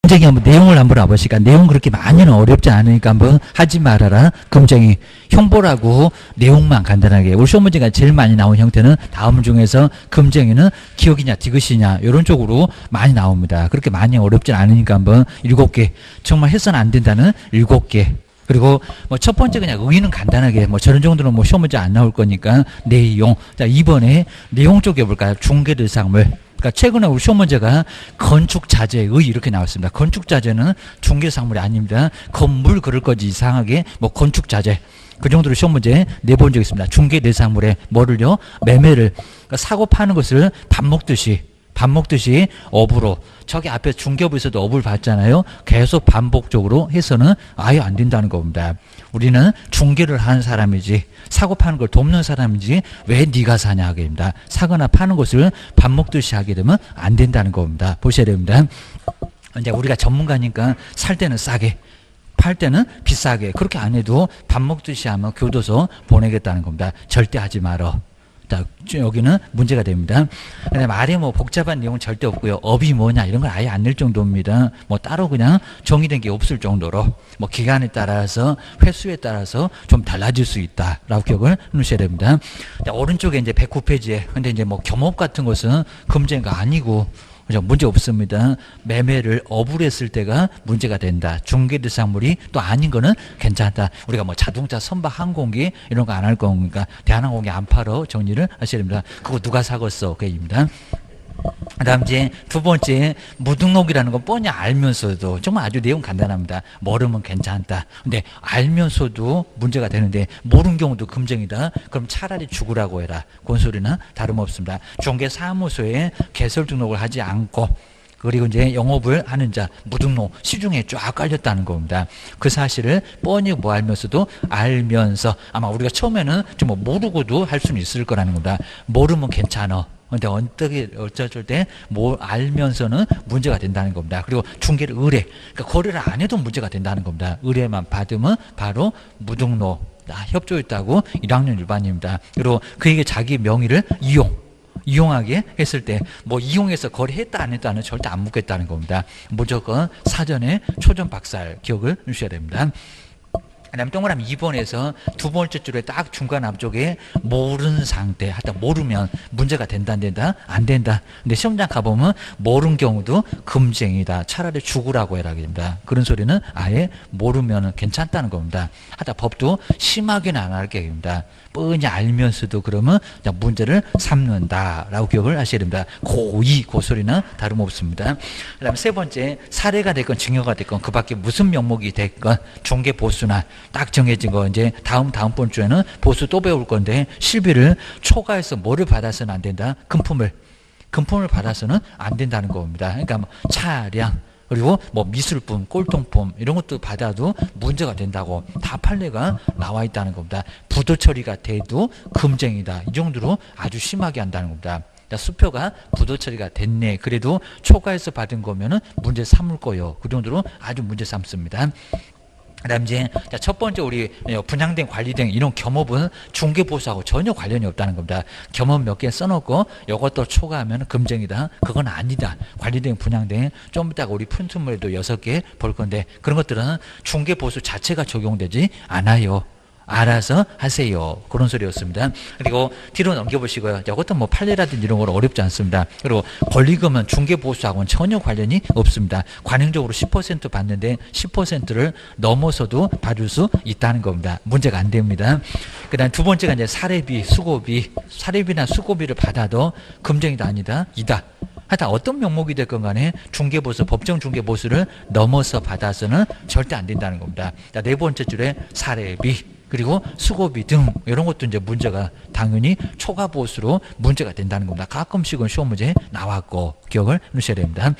금쟁이 한번 내용을 한번 봐보시니까 내용 그렇게 많이는 어렵지 않으니까 한번 하지 말아라. 금쟁이 흉보라고 내용만 간단하게. 우리 시험 문제가 제일 많이 나온 형태는 다음 중에서 금쟁이는 기억이냐 디귿이냐 이런 쪽으로 많이 나옵니다. 그렇게 많이 어렵지 않으니까 한번 7개 정말 해서는 안 된다는 7개. 그리고 뭐 첫 번째 그냥 의의는 간단하게 뭐 저런 정도는 뭐 시험 문제 안 나올 거니까 내용. 자, 이번에 내용 쪽에 볼까요? 중개대상물. 그러니까 최근에 우리 시험 문제가 건축자재의 이렇게 나왔습니다. 건축자재는 중개상물이 아닙니다. 건물 그럴 거지 이상하게 뭐 건축자재. 그 정도로 시험 문제 내본 적 있습니다. 중개대상물에 뭐를요? 매매를. 그러니까 사고 파는 것을 밥 먹듯이 업으로 저기 앞에 중개부에서도 업을 봤잖아요. 계속 반복적으로 해서는 아예 안 된다는 겁니다. 우리는 중개를 하는 사람이지 사고 파는 걸 돕는 사람이지 왜 네가 사냐 하게 됩니다. 사거나 파는 것을 밥 먹듯이 하게 되면 안 된다는 겁니다. 보셔야 됩니다. 이제 우리가 전문가니까 살 때는 싸게 팔 때는 비싸게 그렇게 안 해도 밥 먹듯이 하면 교도소 보내겠다는 겁니다. 절대 하지 말어. 자, 여기는 문제가 됩니다. 그다음에 말에 뭐 복잡한 내용은 절대 없고요. 업이 뭐냐 이런 걸 아예 안 낼 정도입니다. 뭐 따로 그냥 정의된 게 없을 정도로 뭐 기간에 따라서 횟수에 따라서 좀 달라질 수 있다라고 기억을 해놓으셔야 됩니다. 자, 오른쪽에 이제 109페이지에 근데 이제 뭐 겸업 같은 것은 금쟁이가 아니고 그죠? 문제 없습니다. 매매를 업으로 했을 때가 문제가 된다. 중개대상물이 또 아닌 거는 괜찮다. 우리가 뭐 자동차, 선박, 항공기 이런 거 안 할 거니까 대한항공이 안 팔어 정리를 하셔야 됩니다. 그거 누가 사겠어? 그 얘기입니다. 그 다음 이제 두 번째 무등록이라는 건 뻔히 알면서도 정말 아주 내용 간단합니다. 모르면 괜찮다. 근데 알면서도 문제가 되는데 모르는 경우도 금쟁이다. 그럼 차라리 죽으라고 해라. 그런 소리는 다름없습니다. 중개사무소에 개설 등록을 하지 않고 그리고 이제 영업을 하는 자 무등록 시중에 쫙 깔렸다는 겁니다. 그 사실을 뻔히 뭐 알면서 아마 우리가 처음에는 좀 모르고도 할 수는 있을 거라는 겁니다. 모르면 괜찮아. 근데 어쩔 때 뭘 알면서는 문제가 된다는 겁니다. 그리고 중개를 의뢰, 그러니까 거래를 안 해도 문제가 된다는 겁니다. 의뢰만 받으면 바로 무등록, 협조했다고 1학년 일반입니다. 그리고 그에게 자기 명의를 이용하게 했을 때 뭐 이용해서 거래했다 안 했다는 절대 안 묻겠다는 겁니다. 무조건 사전에 초전 박살 기억을 주셔야 됩니다. 그 다음에 동그라미 2번에서 두 번째 줄에 딱 중간 앞쪽에 모르는 상태, 하여튼 모르면 문제가 된다 안 된다? 안 된다. 근데 시험장 가보면 모르는 경우도 금쟁이다. 차라리 죽으라고 해라 됩니다. 그런 소리는 아예 모르면 괜찮다는 겁니다. 하여튼 법도 심하게는 안 할 계획입니다. 뻔히 알면서도 그러면 문제를 삼는다라고 기억을 하셔야 됩니다. 고의, 고소리는 다름없습니다. 그 다음에 세 번째, 사례가 됐건 증여가 됐건 그 밖에 무슨 명목이 됐건 중개 보수나 딱 정해진 거 이제 다음번 주에는 보수 또 배울 건데 실비를 초과해서 뭐를 받아서는 안 된다? 금품을 받아서는 안 된다는 겁니다. 그러니까 뭐 차량 그리고 뭐 미술품, 꼴통품 이런 것도 받아도 문제가 된다고 다 판례가 나와 있다는 겁니다. 부도 처리가 돼도 금쟁이다. 이 정도로 아주 심하게 한다는 겁니다. 수표가 부도 처리가 됐네. 그래도 초과해서 받은 거면은 문제 삼을 거예요. 그 정도로 아주 문제 삼습니다. 그 다음 이제 첫 번째 우리 분양된 관리된 이런 겸업은 중개보수하고 전혀 관련이 없다는 겁니다. 겸업 몇 개 써놓고 이것도 초과하면 금쟁이다. 그건 아니다. 관리된 분양된 좀 이따가 우리 푼트물에도 6개 볼 건데 그런 것들은 중개보수 자체가 적용되지 않아요. 알아서 하세요. 그런 소리였습니다. 그리고 뒤로 넘겨보시고요. 이것도 뭐 판례라든지 이런 건 어렵지 않습니다. 그리고 권리금은 중개보수하고는 전혀 관련이 없습니다. 관행적으로 10% 받는데 10%를 넘어서도 받을 수 있다는 겁니다. 문제가 안 됩니다. 그 다음 두 번째가 이제 사례비, 수고비. 사례비나 수고비를 받아도 금쟁이다 아니다? 이다. 하여튼 어떤 명목이 됐건 간에 중개보수, 법정 중개보수를 넘어서 받아서는 절대 안 된다는 겁니다. 자, 네 번째 줄에 사례비. 그리고 수고비 등 이런 것도 이제 문제가 당연히 초과 보수로 문제가 된다는 겁니다. 가끔씩은 시험 문제 나왔고 기억을 해주셔야 됩니다.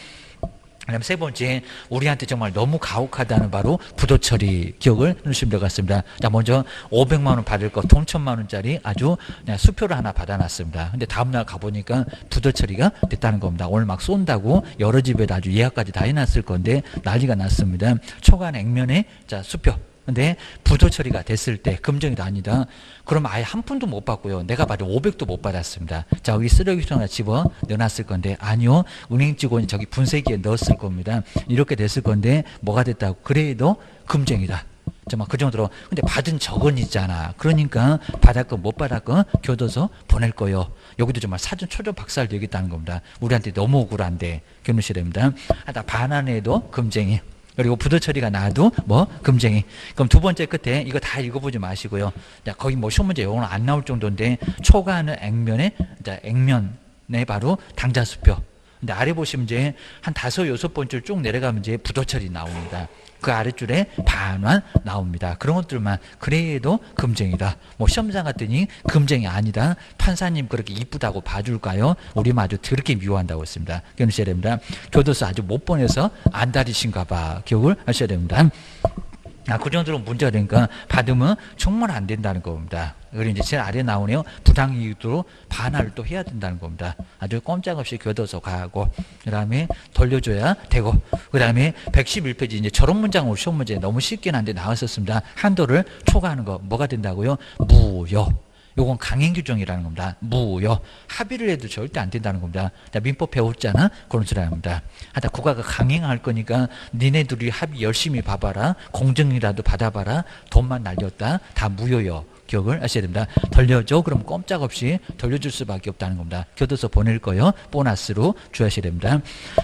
그다음 세 번째, 우리한테 정말 너무 가혹하다는 바로 부도 처리 기억을 해주시면 될 것 같습니다. 자, 먼저 500만 원 받을 거 돈 1000만 원짜리 아주 그냥 수표를 하나 받아놨습니다. 근데 다음날 가보니까 부도 처리가 됐다는 겁니다. 오늘 막 쏜다고 여러 집에다 아주 예약까지 다 해놨을 건데 난리가 났습니다. 초과한 액면에 자 수표 근데 부도 처리가 됐을 때 금정이도 아니다. 그럼 아예 한 푼도 못 받고요. 내가 봐도 500도 못 받았습니다. 자, 여기 쓰레기통 하나 집어 넣어놨을 건데 아니요. 은행 직원이 저기 분쇄기에 넣었을 겁니다. 이렇게 됐을 건데 뭐가 됐다고? 그래도 금정이다. 정말 그 정도로. 근데 받은 적은 있잖아. 그러니까 받았건 못 받았건 교도소 보낼 거요. 여기도 정말 사전 초조 박살 되겠다는 겁니다. 우리한테 너무 억울한데 견우셔야 됩니다. 하다 반환에도 금쟁이. 그리고 부도 처리가 나도 뭐 금쟁이. 그럼 두 번째 끝에 이거 다 읽어보지 마시고요. 자, 거기 뭐 시험 문제 요거는 안 나올 정도인데 초과하는 액면에 액면에 바로 당자수표. 근데 아래 보시면 이제 한 5, 6번째 쭉 내려가면 이제 부도 처리 나옵니다. 그 아랫줄에 반환 나옵니다. 그런 것들만 그래도 금쟁이다. 뭐 시험장 갔더니 금쟁이 아니다. 판사님 그렇게 이쁘다고 봐줄까요? 우리만 아주 그렇게 미워한다고 했습니다. 기억하셔야 됩니다. 교도소 아주 못 보내서 안달이신가 봐. 기억을 하셔야 됩니다. 그 정도로 문제가 되니까 받으면 정말 안 된다는 겁니다. 그리고 이제 제일 아래 나오네요. 부당이익으로 반환을 또 해야 된다는 겁니다. 아주 꼼짝없이 교도소 가고, 그 다음에 돌려줘야 되고, 그 다음에 111페이지 이제 저런 문장으로 시험 문제 너무 쉽긴 한데 나왔었습니다. 한도를 초과하는 거 뭐가 된다고요? 무효. 요건 강행 규정이라는 겁니다. 무효. 합의를 해도 절대 안 된다는 겁니다. 자, 민법 배웠잖아. 그런 소리 합니다. 하다 국가가 강행할 거니까 니네들이 합의 열심히 봐봐라. 공정이라도 받아봐라. 돈만 날렸다. 다 무효요. 기억을 하셔야 됩니다. 돌려줘. 그럼 꼼짝없이 돌려줄 수밖에 없다는 겁니다. 교도소 보낼 거요. 보너스로 주하셔야 됩니다.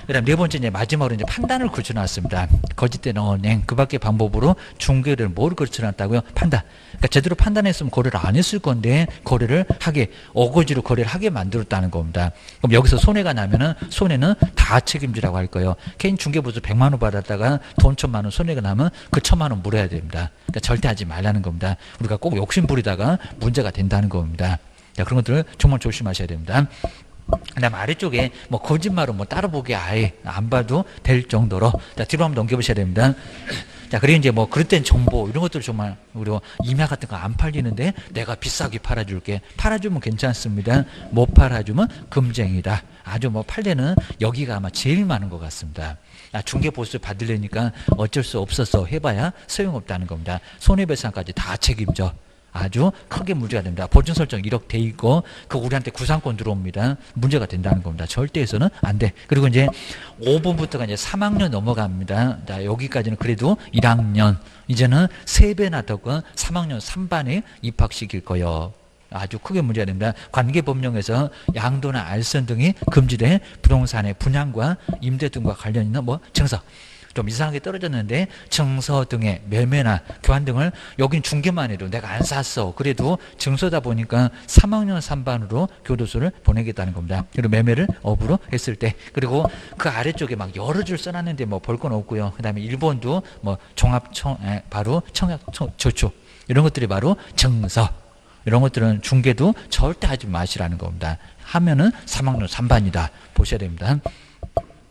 그 다음 네 번째, 이제 마지막으로 이제 판단을 걸쳐놨습니다. 거짓된 언행, 그 밖의 방법으로 중개를 뭘 걸쳐놨다고요? 판단. 그러니까 제대로 판단했으면 거래를 안 했을 건데, 거래를 하게, 어거지로 거래를 하게 만들었다는 겁니다. 그럼 여기서 손해가 나면은, 손해는 다 책임지라고 할 거예요. 개인 중개보수 100만 원 받았다가 돈 1000만 원 손해가 나면 그 1000만 원 물어야 됩니다. 그러니까 절대 하지 말라는 겁니다. 우리가 꼭 욕심 부리다가 문제가 된다는 겁니다. 자, 그런 것들을 정말 조심하셔야 됩니다. 그 다음 아래쪽에 뭐 거짓말은 뭐 따로 보기 아예 안 봐도 될 정도로. 자, 뒤로 한번 넘겨보셔야 됩니다. 자, 그리고 이제 뭐 그릇된 정보 이런 것들 정말 우리 임야 같은 거 안 팔리는데 내가 비싸게 팔아줄게. 팔아주면 괜찮습니다. 못 팔아주면 금쟁이다. 아주 뭐 팔려는 여기가 아마 제일 많은 것 같습니다. 중개 보수 받으려니까 어쩔 수 없어서 해봐야 소용없다는 겁니다. 손해배상까지 다 책임져. 아주 크게 문제가 됩니다. 보증 설정 1억 돼 있고 그 우리한테 구상권 들어옵니다. 문제가 된다는 겁니다. 절대 해서는 안 돼. 그리고 이제 5번부터가 이제 3학년 넘어갑니다. 자, 여기까지는 그래도 1학년. 이제는 3배나 더 큰 3학년 3반에 입학시킬 거예요. 아주 크게 문제가 됩니다. 관계법령에서 양도나 알선 등이 금지된 부동산의 분양과 임대 등과 관련 있는 뭐 증서. 좀 이상하게 떨어졌는데 증서 등의 매매나 교환 등을 여긴 중개만 해도 내가 안 샀어. 그래도 증서다 보니까 3학년 3반으로 교도소를 보내겠다는 겁니다. 그리고 매매를 업으로 했을 때. 그리고 그 아래쪽에 막 여러 줄 써놨는데 뭐 볼 건 없고요. 그 다음에 1번도 뭐 바로 청약저축 이런 것들이 바로 증서. 이런 것들은 중개도 절대 하지 마시라는 겁니다. 하면은 3학년 3반이다. 보셔야 됩니다.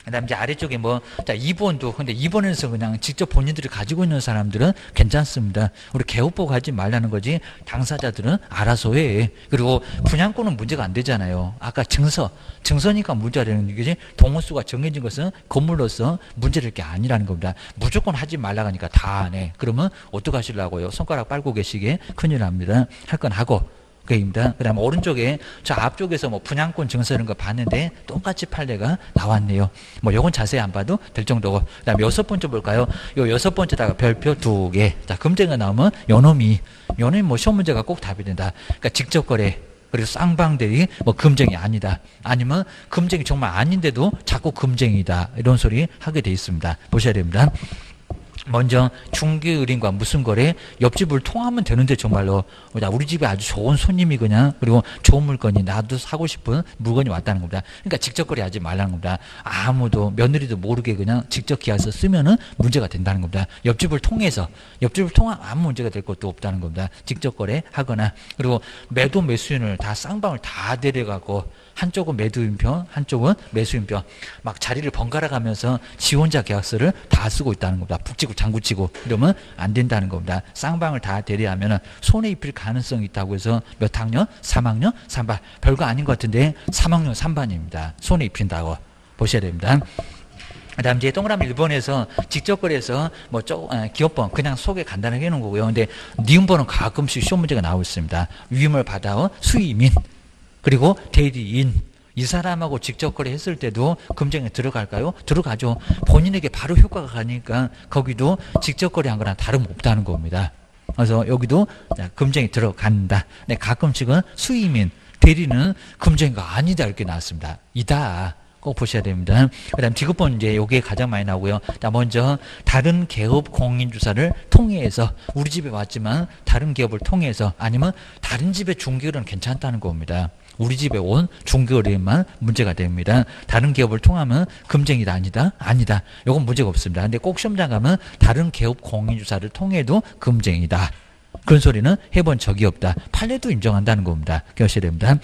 그 다음 이제 아래쪽에 뭐, 자, 2번도, 근데 2번에서 그냥 직접 본인들이 가지고 있는 사람들은 괜찮습니다. 우리 개업보고 하지 말라는 거지, 당사자들은 알아서 해. 그리고 분양권은 문제가 안 되잖아요. 아까 증서니까 문제가 되는 거지, 동호수가 정해진 것은 건물로서 문제될 게 아니라는 겁니다. 무조건 하지 말라고 하니까 다 안 해. 그러면 어떡하시려고요? 손가락 빨고 계시게 큰일 납니다. 할 건 하고. 그입니다. 그 다음 오른쪽에 저 앞쪽에서 뭐 분양권 증서 이런 거 봤는데 똑같이 판례가 나왔네요. 뭐 요건 자세히 안 봐도 될 정도고. 그 다음 6번째 볼까요? 요 6번째다가 별표 2개. 자, 금쟁이가 나오면 요놈이 뭐 시험 문제가 꼭 답이 된다. 그러니까 직접 거래. 그리고 쌍방들이 뭐 금쟁이 아니다. 아니면 금쟁이 정말 아닌데도 자꾸 금쟁이다. 이런 소리 하게 돼 있습니다. 보셔야 됩니다. 먼저 중개의뢰인과 무슨 거래? 옆집을 통하면 되는데 정말로 우리 집에 아주 좋은 손님이 그냥 그리고 좋은 물건이 나도 사고 싶은 물건이 왔다는 겁니다. 그러니까 직접 거래하지 말라는 겁니다. 아무도 며느리도 모르게 그냥 직접 계약서 쓰면은 문제가 된다는 겁니다. 옆집을 통하면 아무 문제가 될 것도 없다는 겁니다. 직접 거래하거나 그리고 매도 매수인을 다 쌍방을 다 데려가고 한쪽은 매도인표, 한쪽은 매수인표 막 자리를 번갈아 가면서 지 혼자 계약서를 다 쓰고 있다는 겁니다. 북치고 장구치고 이러면 안 된다는 겁니다. 쌍방을 다 대리하면 손해 입힐 가능성이 있다고 해서 몇 학년? 3학년 3반. 별거 아닌 것 같은데 3학년 3반입니다. 손해 입힌다고 보셔야 됩니다. 그다음 이제 동그라미 1번에서 직접거래에서 기업번 그냥 소개 간단하게 해놓은 거고요. 근데 니은번은 가끔씩 시험 문제가 나오고 있습니다. 위임을 받아온 수임인 그리고 대리인 이 사람하고 직접거래 했을 때도 금쟁이 들어갈까요? 들어가죠. 본인에게 바로 효과가 가니까 거기도 직접거래한 거랑 다름없다는 겁니다. 그래서 여기도 금쟁이 들어간다. 근데 가끔씩은 수임인 대리는 금쟁이가 아니다 이렇게 나왔습니다. 이다. 꼭 보셔야 됩니다. 그 다음 디귿번 이제 요게 가장 많이 나오고요. 먼저 다른 기업 공인주사를 통해서 우리 집에 왔지만 다른 기업을 통해서 아니면 다른 집의 중개거래는 괜찮다는 겁니다. 우리 집에 온 중개거래만 문제가 됩니다. 다른 기업을 통하면 금쟁이다 아니다? 아니다. 요건 문제가 없습니다. 근데 꼭 시험장 가면 다른 기업 공인주사를 통해도 금쟁이다. 그런 소리는 해본 적이 없다. 판례도 인정한다는 겁니다. 기억하셔야 됩니다.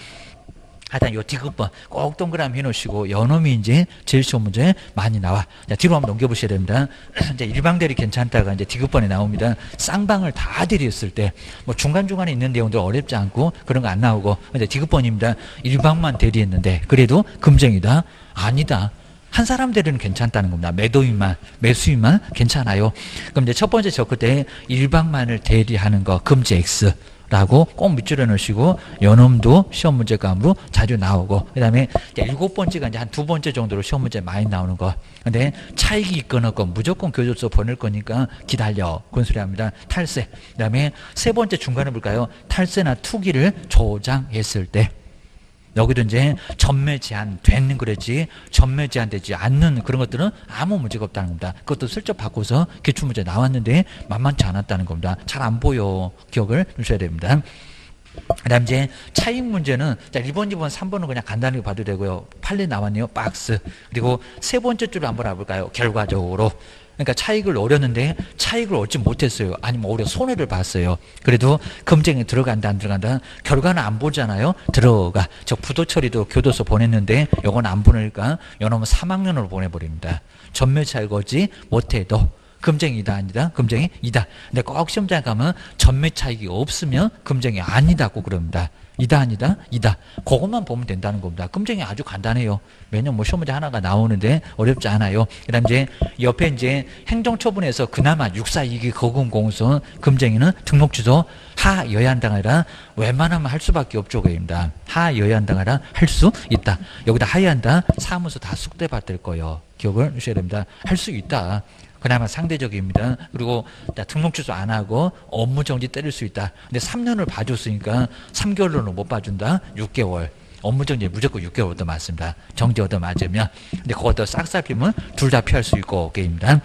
하여튼 요 디귿번 꼭 동그라미 해놓으시고 연음이 이제 제일 쉬운 문제 많이 나와. 자, 뒤로 한번 넘겨보셔야 됩니다. 이제 일방대리 괜찮다가 이제 디귿번에 나옵니다. 쌍방을 다 대리했을 때 뭐 중간중간에 있는 내용들 어렵지 않고 그런 거 안 나오고 이제 디귿번입니다. 일방만 대리했는데 그래도 금쟁이다? 아니다. 한 사람 대리는 괜찮다는 겁니다. 매도인만, 매수인만 괜찮아요. 그럼 이제 첫 번째 저 그때 일방만을 대리하는 거 금지 X. 라고 꼭 밑줄에 넣으시고 연음도 시험 문제감으로 자주 나오고 그다음에 7번째가 이제 한 2번째 정도로 시험 문제 많이 나오는 거. 근데 차익이 있건 없건 무조건 교도소 보낼 거니까 기다려. 그런 소리 합니다. 탈세. 그다음에 세 번째 중간에 볼까요? 탈세나 투기를 조장했을 때. 여기도 이제 전매 제한되는 거랬지 전매 제한되지 않는 그런 것들은 아무 문제가 없다는 겁니다. 그것도 슬쩍 바꿔서 기출문제 나왔는데 만만치 않았다는 겁니다. 잘 안 보여. 기억을 주셔야 됩니다. 그 다음 이제 차익 문제는 1번, 2번, 3번은 그냥 간단하게 봐도 되고요. 판례 나왔네요. 박스. 그리고 세 번째 줄을 한번 알아볼까요? 결과적으로. 그러니까 차익을 노렸는데 차익을 얻지 못했어요. 아니면 오히려 손해를 봤어요. 그래도 금쟁이 들어간다 안 들어간다 결과는 안 보잖아요. 들어가. 저 부도 처리도 교도소 보냈는데 요건 안 보내니까 요놈은 3학년으로 보내버립니다. 전매 차익 얻지 못해도 금쟁이다 아니다? 금쟁이 이다. 근데 꼭 시험장에 가면 전매 차익이 없으면 금쟁이 아니다고 그럽니다. 이다 아니다? 이다. 그것만 보면 된다는 겁니다. 금쟁이 아주 간단해요. 매년 뭐 시험 문제 하나가 나오는데 어렵지 않아요. 그다음 이제 옆에 이제 행정처분에서 그나마 육사이기 거금공소는 금쟁이는 등록주소 하여야한당 아니라 웬만하면 할 수밖에 없죠. 그입니다. 하여야한당 아니라 할 수 있다. 여기다 하여한다 사무소 다 숙대받을 거예요. 기억을 주셔야 됩니다. 할 수 있다. 그나마 상대적입니다. 그리고 등록 취소 안 하고 업무 정지 때릴 수 있다. 근데 3년을 봐줬으니까 3개월로는 못 봐준다. 6개월. 업무 정지 무조건 6개월부터 맞습니다. 정지 얻어 맞으면. 근데 그것도 싹싹 비면 둘 다 피할 수 있고 게임입니다.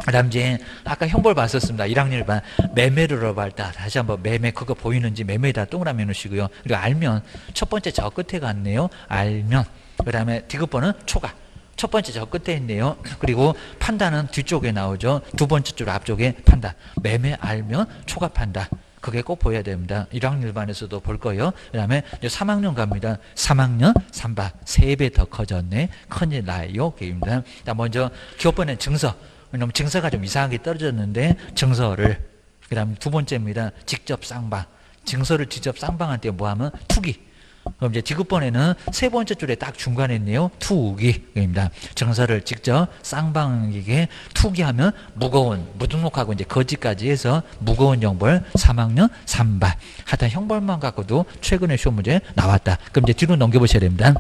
그다음 이제 아까 형벌 봤었습니다. 1학년 1반 매매를 알다. 다시 한번 매매 그거 보이는지 매매에다 동그라미 놓으시고요. 그리고 알면 첫 번째 저 끝에 갔네요. 알면. 그다음에 디귿번은 초과. 첫 번째 저 끝에 있네요. 그리고 판단은 뒤쪽에 나오죠. 두 번째 줄 앞쪽에 판단. 매매 알면 초과판다. 그게 꼭 보여야 됩니다. 1학년 일반에서도 볼 거예요. 그 다음에 3학년 갑니다. 3학년 3바 3배 더 커졌네. 큰일 나요. 게임입니다. 먼저 기업번엔 증서. 왜냐면 증서가 좀 이상하게 떨어졌는데 증서를. 그 다음 두 번째입니다. 직접 쌍방. 증서를 직접 쌍방할 때 뭐하면 투기. 그럼 이제 디귿번에는 세 번째 줄에 딱 중간에 있네요. 투기입니다. 정서를 직접 쌍방에게 투기하면 무거운 무등록하고 이제 거지까지 해서 무거운 형벌 3학년 3발. 하여튼 형벌만 갖고도 최근에 시험 문제 나왔다. 그럼 이제 뒤로 넘겨보셔야 됩니다.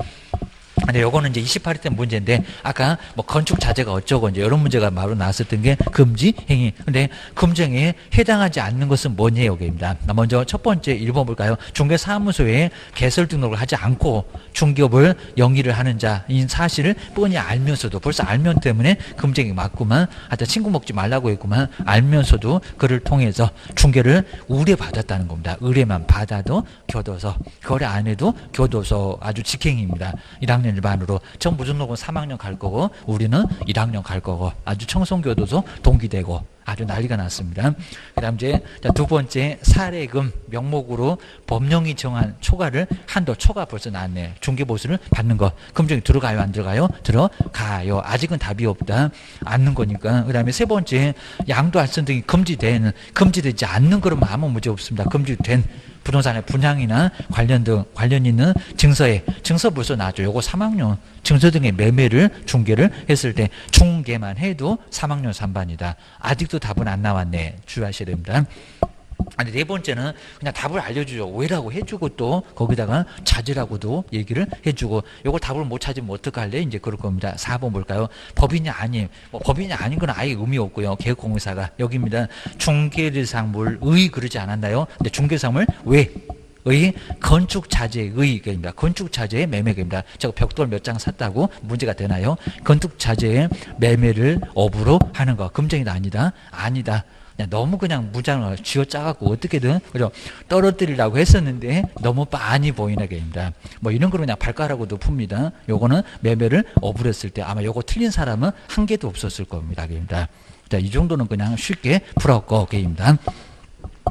근데 요거는 이제 28회 때 문제인데 아까 뭐 건축 자재가 어쩌고 이제 이런 문제가 바로 나왔었던 게 금지 행위. 근데 금쟁이에 해당하지 않는 것은 뭐냐 여기입니다. 먼저 첫 번째 1번 볼까요? 중개사무소에 개설 등록을 하지 않고 중개업을 영위를 하는 자인 사실을 뻔히 알면서도 벌써 알면 때문에 금쟁이 맞구만. 하여튼 친구 먹지 말라고 했구만. 알면서도 그를 통해서 중개를 의뢰받았다는 겁니다. 의뢰만 받아도 교도소, 거래 안 해도 교도소 아주 직행입니다. 1학년 일반으로 정부 등록은 3학년 갈 거고 우리는 1학년 갈 거고 아주 청송교도소 동기되고 아주 난리가 났습니다. 그 다음 이제 두 번째 사례금 명목으로 법령이 정한 초과를 한도 초과 벌써 나왔네. 중개보수를 받는 거. 금정이 들어가요 안 들어가요? 들어가요. 아직은 답이 없다. 않는 거니까. 그 다음에 세 번째 양도 알선 등이 금지되지 않는 그러면 아무 문제 없습니다. 금지된 부동산의 분양이나 관련 있는 증서 벌써 나죠. 요거 3학년 증서 등의 매매를 중개를 했을 때 중개만 해도 3학년 3반이다. 아직도 답은 안 나왔네. 주의하셔야 됩니다. 아니, 네 번째는 그냥 답을 알려주죠. 왜라고 해주고 또 거기다가 찾으라고도 얘기를 해주고 요걸 답을 못 찾으면 어떡할래? 이제 그럴 겁니다. 4번 볼까요? 법인이 아닌 법인이 아닌 건 아예 의미 없고요. 개업공사가 여기입니다. 중개대상물의 그러지 않았나요? 근데 중개상물 의 건축자재의 의입니다. 건축자재의 매매입니다. 제가 벽돌 몇 장 샀다고 문제가 되나요? 건축자재의 매매를 업으로 하는 거 금쟁이다 아니다. 너무 그냥 무장을 쥐어짜갖고 어떻게든 그죠 떨어뜨리려고 했었는데 너무 빤히 보이는 게입니다. 뭐 이런 거로 그냥 발가락으로도 풉니다. 요거는 매매를 업으로 했을 때 아마 요거 틀린 사람은 한 개도 없었을 겁니다. 자, 이 정도는 그냥 쉽게 풀었고 게임입니다.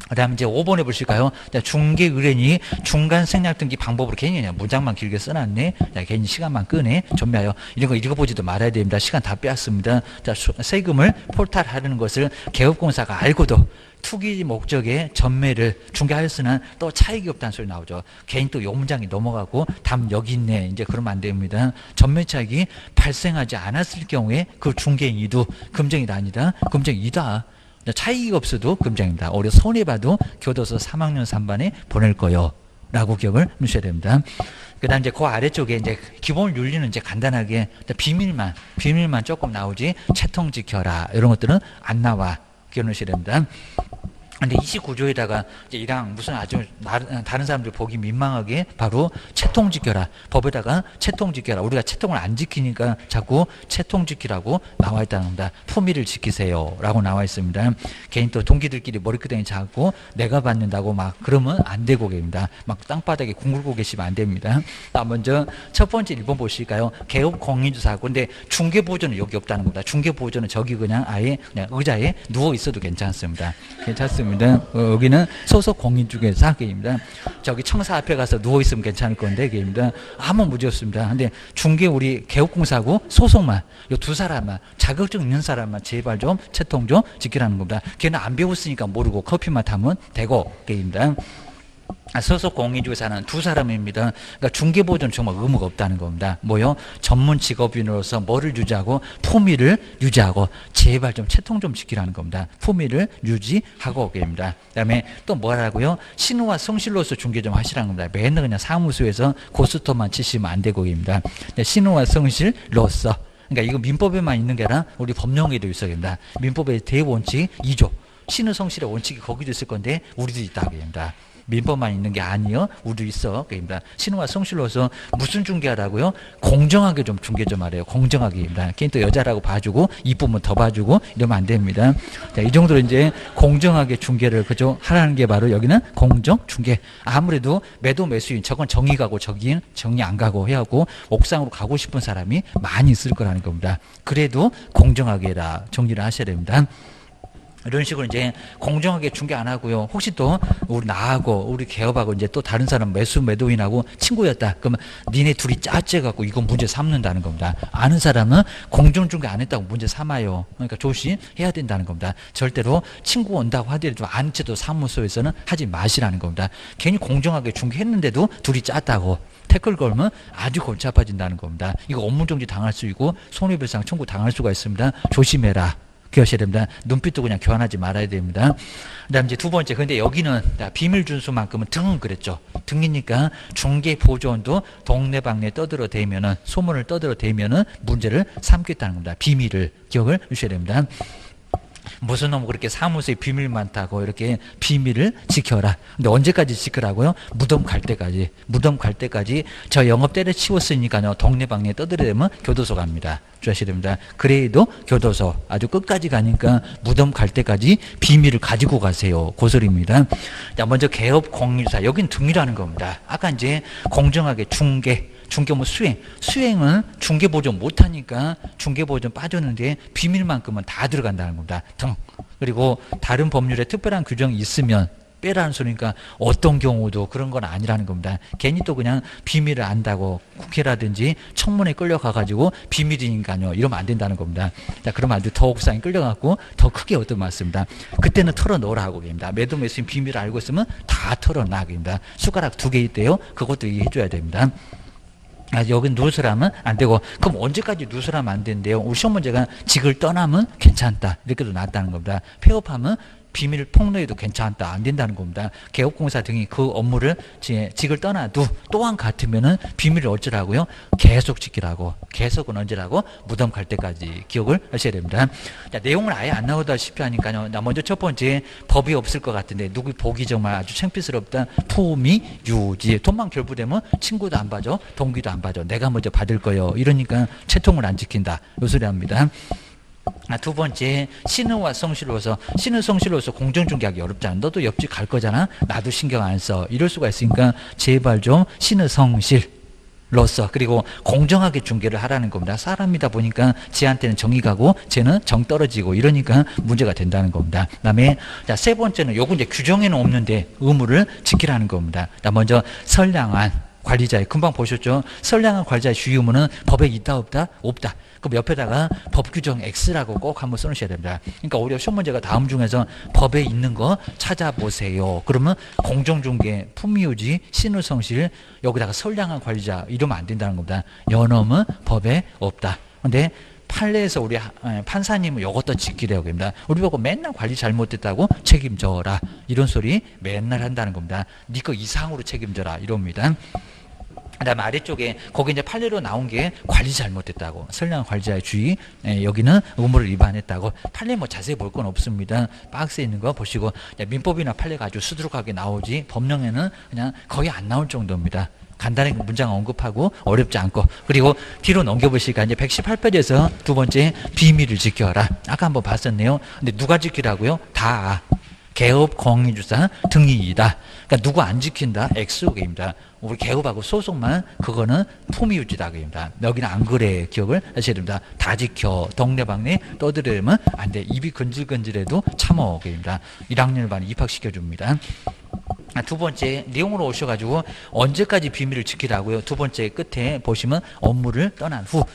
그 다음 이제 5번에 보실까요? 중개 의뢰인이 중간 생략 등기 방법으로 괜히 그냥 문장만 길게 써놨네. 자, 괜히 시간만 끄네. 전매하여. 이런 거 읽어보지도 말아야 됩니다. 시간 다 빼앗습니다. 자, 세금을 포탈하려는 것을 개업공사가 알고도 투기 목적의 전매를 중개하였으나 또 차익이 없다는 소리 나오죠. 괜히 또 요 문장이 넘어가고 답 여기 있네. 이제 그러면 안 됩니다. 전매 차익이 발생하지 않았을 경우에 그 중개인이도 금쟁이다 아니다. 금쟁이다. 차이가 없어도 금장입니다. 오히려 손해봐도 교도소 3학년 3반에 보낼 거요. 라고 기억을 하셔야 됩니다. 그 다음 이제 그 아래쪽에 이제 기본 윤리는 이제 간단하게 비밀만 조금 나오지 채통 지켜라. 이런 것들은 안 나와. 기억하셔야 됩니다. 근데 29조에다가 이제 이랑 무슨 아주 다른 사람들 보기 민망하게 바로 채통 지켜라. 법에다가 채통 지켜라. 우리가 채통을 안 지키니까 자꾸 채통 지키라고 나와 있다는 겁니다. 품위를 지키세요. 라고 나와 있습니다. 괜히 또 동기들끼리 머리끄댕이 잡고 내가 받는다고 막 그러면 안 되고 계십니다. 막 땅바닥에 뒹굴고 계시면 안 됩니다. 자, 먼저 첫 번째 1번 보실까요? 개업 공인주사고. 근데 중개보조는 여기 없다는 겁니다. 중개보조는 저기 그냥 아예 그냥 의자에 누워 있어도 괜찮습니다. 여기는 소속 공인중개사 게임입니다. 저기 청사 앞에 가서 누워 있으면 괜찮을 건데 게임입니다. 아무 문제 없습니다. 근데 중개 우리 개업공사하고 소속만 요 두 사람만 자격증 있는 사람만 제발 좀 채통 좀 지키라는 겁니다. 걔는 안 배웠으니까 모르고 커피만 타면 되고 게임입니다. 소속 공인중개사는 두 사람입니다. 그러니까 중개보조는 정말 의무가 없다는 겁니다. 뭐요? 전문 직업인으로서 뭐를 유지하고 품위를 유지하고 제발 좀 채통 좀 지키라는 겁니다. 품위를 유지하고 계십니다. 그다음에 또 뭐라고요? 신우와 성실로서 중개 좀 하시라는 겁니다. 맨날 그냥 사무소에서 고스톱만 치시면 안 되고 계십니다. 신우와 성실로서 그러니까 이거 민법에만 있는 게 아니라 우리 법령에도 있어야 됩니다. 민법의 대원칙 2조 신우 성실의 원칙이 거기도 있을 건데 우리도 있다고 합니다. 민법만 있는 게 아니요. 우리도 있어. 그러니까 신우와 성실로서 무슨 중개하라고요? 공정하게 좀 중개 좀 하래요. 공정하게입니다. 걔는 또 여자라고 봐주고 이쁘면 더 봐주고 이러면 안 됩니다. 자, 이 정도로 이제 공정하게 중개를 그죠 하라는 게 바로 여기는 공정 중개. 아무래도 매도 매수인 저건 정이 가고 저긴 정이 안 가고 해갖고 옥상으로 가고 싶은 사람이 많이 있을 거라는 겁니다. 그래도 공정하게 해라. 정리를 하셔야 됩니다. 이런 식으로 이제 공정하게 중개 안 하고요. 혹시 또 우리 나하고 우리 개업하고 이제 또 다른 사람 매도인하고 친구였다. 그러면 니네 둘이 짜째갖고 이건 문제 삼는다는 겁니다. 아는 사람은 공정 중개 안 했다고 문제 삼아요. 그러니까 조심해야 된다는 겁니다. 절대로 친구 온다고 하더라도 아는 채도 사무소에서는 하지 마시라는 겁니다. 괜히 공정하게 중개했는데도 둘이 짰다고 태클 걸면 아주 골치 아파진다는 겁니다. 이거 업무정지 당할 수 있고 손해배상 청구 당할 수가 있습니다. 조심해라. 기억하셔야 됩니다. 눈빛도 그냥 교환하지 말아야 됩니다. 그 다음 이제 두 번째. 근데 여기는 비밀 준수만큼은 등은 그랬죠. 등이니까 중개보조원도 동네방네 떠들어대면은 소문을 떠들어대면은 문제를 삼겠다는 겁니다. 비밀을 기억을 주셔야 됩니다. 무슨 놈 그렇게 사무소에 비밀 많다고 이렇게 비밀을 지켜라. 근데 언제까지 지키라고요? 무덤 갈 때까지. 무덤 갈 때까지 저 영업 때려치웠으니까요. 동네방네 떠들어대면 교도소 갑니다. 주셔야 됩니다. 그래도 교도소 아주 끝까지 가니까 무덤 갈 때까지 비밀을 가지고 가세요. 고소리입니다. 자, 먼저 개업 공인주사. 여긴 등이라는 겁니다. 아까 이제 공정하게 중개뭐 수행은 중개보조 못하니까 중개보조 빠졌는데 비밀만큼은 다 들어간다는 겁니다. 등. 그리고 다른 법률에 특별한 규정이 있으면 빼라는 소리니까 어떤 경우도 그런 건 아니라는 겁니다. 괜히 또 그냥 비밀을 안다고 국회라든지 청문회 끌려가가지고 비밀이니까요 이러면 안 된다는 겁니다. 자, 그러면 안 돼. 더 옥상에 끌려가고 더 크게 얻어맞습니다. 그때는 털어놓으라고 합니다. 매도 매수인 비밀을 알고 있으면 다 털어놔고 합니다. 숟가락 2개 있대요. 그것도 얘기해줘야 됩니다. 아, 여기 누설하면 안 되고, 그럼 언제까지 누설하면 안 된대요? 우리 시험 문제가 직을 떠나면 괜찮다. 이렇게도 나왔다는 겁니다. 폐업하면 비밀 폭로해도 괜찮다. 안 된다는 겁니다. 개업공사 등이 그 업무를 직을 떠나도 또한 같으면은 비밀을 어쩌라고요? 계속 지키라고. 계속은 언제라고? 무덤 갈 때까지 기억을 하셔야 됩니다. 자, 내용을 아예 안 나오다시피 하니까요. 나 먼저 첫 번째, 법이 없을 것 같은데 누구 보기 정말 아주 창피스럽다. 품위 유지. 돈만 결부되면 친구도 안 봐줘. 동기도 안 봐줘. 내가 먼저 받을 거요. 이러니까 채통을 안 지킨다. 요 소리 합니다. 두 번째, 신의와 성실로서, 신의 성실로서 공정중개하기 어렵잖아. 너도 옆집 갈 거잖아. 나도 신경 안 써. 이럴 수가 있으니까 제발 좀 신의 성실로서 그리고 공정하게 중개를 하라는 겁니다. 사람이다 보니까 쟤한테는 정이 가고 쟤는 정 떨어지고 이러니까 문제가 된다는 겁니다. 그 다음에 세 번째는 요거 이제 규정에는 없는데 의무를 지키라는 겁니다. 먼저 선량한 관리자의, 금방 보셨죠? 선량한 관리자의 주의 의무는 법에 있다 없다? 없다. 그럼 옆에다가 법 규정 X라고 꼭 한번 써놓으셔야 됩니다. 그러니까 오히려 시험 문제가 다음 중에서 법에 있는 거 찾아보세요. 그러면 공정중개, 품위유지, 신의성실, 여기다가 선량한 관리자 이러면 안 된다는 겁니다. 연엄은 법에 없다. 근데 판례에서 우리 판사님은 이것도 지키려고 합니다. 우리 보고 맨날 관리 잘못됐다고 책임져라. 이런 소리 맨날 한다는 겁니다. 네 거 이상으로 책임져라. 이럽니다. 그 다음에 아래쪽에 거기 이제 판례로 나온 게 관리 잘못됐다고. 선량한 관리자의 주의, 여기는 의무를 위반했다고. 판례 뭐 자세히 볼 건 없습니다. 박스에 있는 거 보시고, 민법이나 판례가 아주 수두룩하게 나오지 법령에는 그냥 거의 안 나올 정도입니다. 간단하게 문장 언급하고 어렵지 않고. 그리고 뒤로 넘겨보시니까 이제 118페이지에서 두 번째, 비밀을 지켜라. 아까 한번 봤었네요. 근데 누가 지키라고요? 다. 개업 공인주사 등이이다. 그러니까 누구 안 지킨다? X입니다. 우리 개업하고 소속만 그거는 품위유지다입니다. 여기는 안 그래. 기억을 하셔야 됩니다. 다 지켜. 동네방네 떠들으면 안 돼. 입이 근질근질해도 참어입니다. 1학년을 반 입학시켜줍니다. 두 번째, 내용으로 오셔가지고 언제까지 비밀을 지키라고요? 두 번째 끝에 보시면 업무를 떠난 후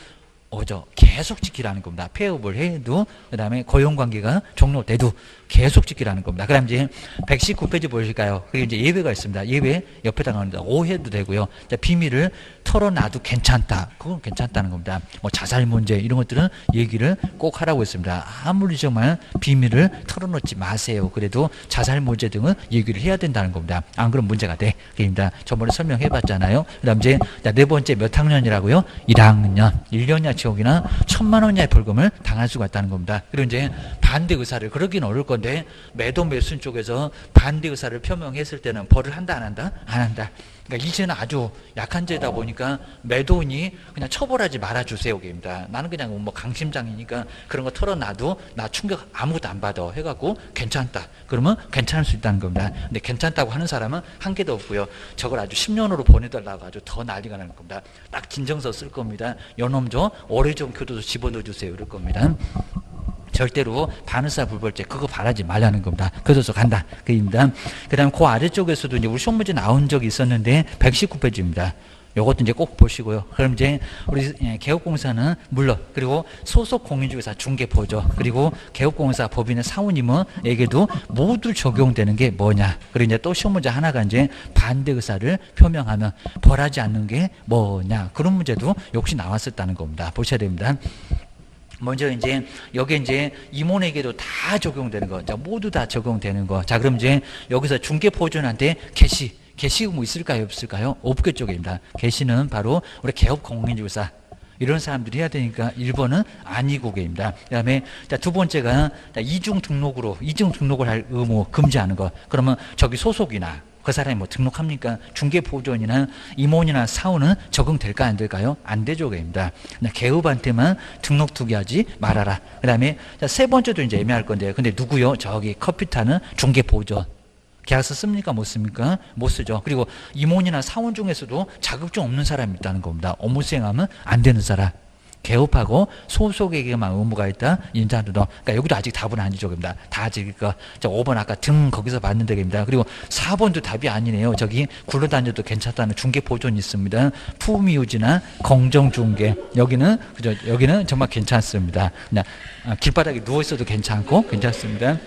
계속 지키라는 겁니다. 폐업을 해도, 그 다음에 고용관계가 종료돼도 계속 지키라는 겁니다. 그 다음 이제 119페이지 보실까요? 그리고 이제 예외가 있습니다. 예외 옆에다가 합니다. 오해도 되고요. 비밀을 털어놔도 괜찮다. 그건 괜찮다는 겁니다. 뭐 자살 문제 이런 것들은 얘기를 꼭 하라고 했습니다. 아무리 정말 비밀을 털어놓지 마세요. 그래도 자살 문제 등은 얘기를 해야 된다는 겁니다. 안 그러면 문제가 돼. 그입니다. 저번에 설명해 봤잖아요. 그 다음 이제 네 번째 몇 학년이라고요? 1학년. 1년 이하 지옥이나 1,000만 원 이하의 벌금을 당할 수가 있다는 겁니다. 그리고 이제 반대 의사를, 그러긴 어려울 건데 매도 매수인 쪽에서 반대 의사를 표명했을 때는 벌을 한다 안 한다? 안 한다. 그러니까 이제는 아주 약한 죄다 보니까 매도인이 그냥 처벌하지 말아주세요. 입니다. 나는 그냥 뭐 강심장이니까 그런 거 털어놔도 나 충격 아무것도 안 받아 해갖고 괜찮다. 그러면 괜찮을 수 있다는 겁니다. 근데 괜찮다고 하는 사람은 한 개도 없고요. 저걸 아주 10년으로 보내달라고 아주 더 난리가 나는 겁니다. 딱 진정서 쓸 겁니다. 요놈 저 오래전 교도소 집어넣어주세요. 이럴 겁니다. 절대로 반의사 불벌죄 그거 바라지 말라는 겁니다. 교도소 간다. 그입니다. 그 다음에 그 아래쪽에서도 이제 우리 시험 문제 나온 적이 있었는데 119페이지입니다. 요것도 이제 꼭 보시고요. 그럼 이제 우리 개업공사는 물론, 그리고 소속 공인중개사 중개보조, 그리고 개업공사 법인의 사원님에게도 모두 적용되는 게 뭐냐. 그리고 이제 또 시험 문제 하나가 이제 반대 의사를 표명하면 벌하지 않는 게 뭐냐. 그런 문제도 역시 나왔었다는 겁니다. 보셔야 됩니다. 먼저 이제 여기 이제 임원에게도 다 적용되는 거, 자, 모두 다 적용되는 거. 자, 그럼 이제 여기서 중개보조한테 개시 뭐 있을까요, 없을까요? 없겠죠입니다. 개시는 바로 우리 개업 공인중개사 이런 사람들이 해야 되니까 1번은 아니고개입니다. 그다음에 두 번째가 이중 등록을 할 의무 금지하는 거. 그러면 저기 소속이나 그 사람이 뭐 등록합니까? 중개보조원이나 임원이나 사원은 적용될까 안 될까요? 안 되죠입니다. 개업한테만 등록 투기하지 말아라. 그 다음에 세 번째도 이제 애매할 건데, 근데 누구요? 저기 커피 타는 중개보조원. 계약서 씁니까? 못 씁니까? 못 쓰죠. 그리고 임원이나 사원 중에서도 자격증 없는 사람이 있다는 겁니다. 업무 수행하면 안 되는 사람. 개업하고 소속에게만 의무가 있다. 인자노동. 그러니까 여기도 아직 답은 아니죠. 겁니다. 다 아직 그러니까 5번 아까 등 거기서 봤는 데입니다. 그리고 4번도 답이 아니네요. 저기 굴러다녀도 괜찮다는 중개 보존이 있습니다. 품위유지나 공정중개. 여기는 그죠? 여기는 정말 괜찮습니다. 그냥 길바닥에 누워 있어도 괜찮고 괜찮습니다.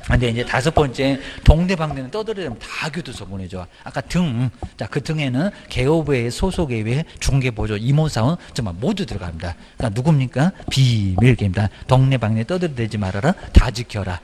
근데 이제 5번째 동네방네는 떠들어대면 다 교도소 보내죠. 아까 등, 자 그 등에는 개업외 소속외 중개보조 임원사원 정말 모두 들어갑니다. 그러니까 누굽니까? 비밀계입니다. 동네방네 떠들어대지 말아라. 다 지켜라.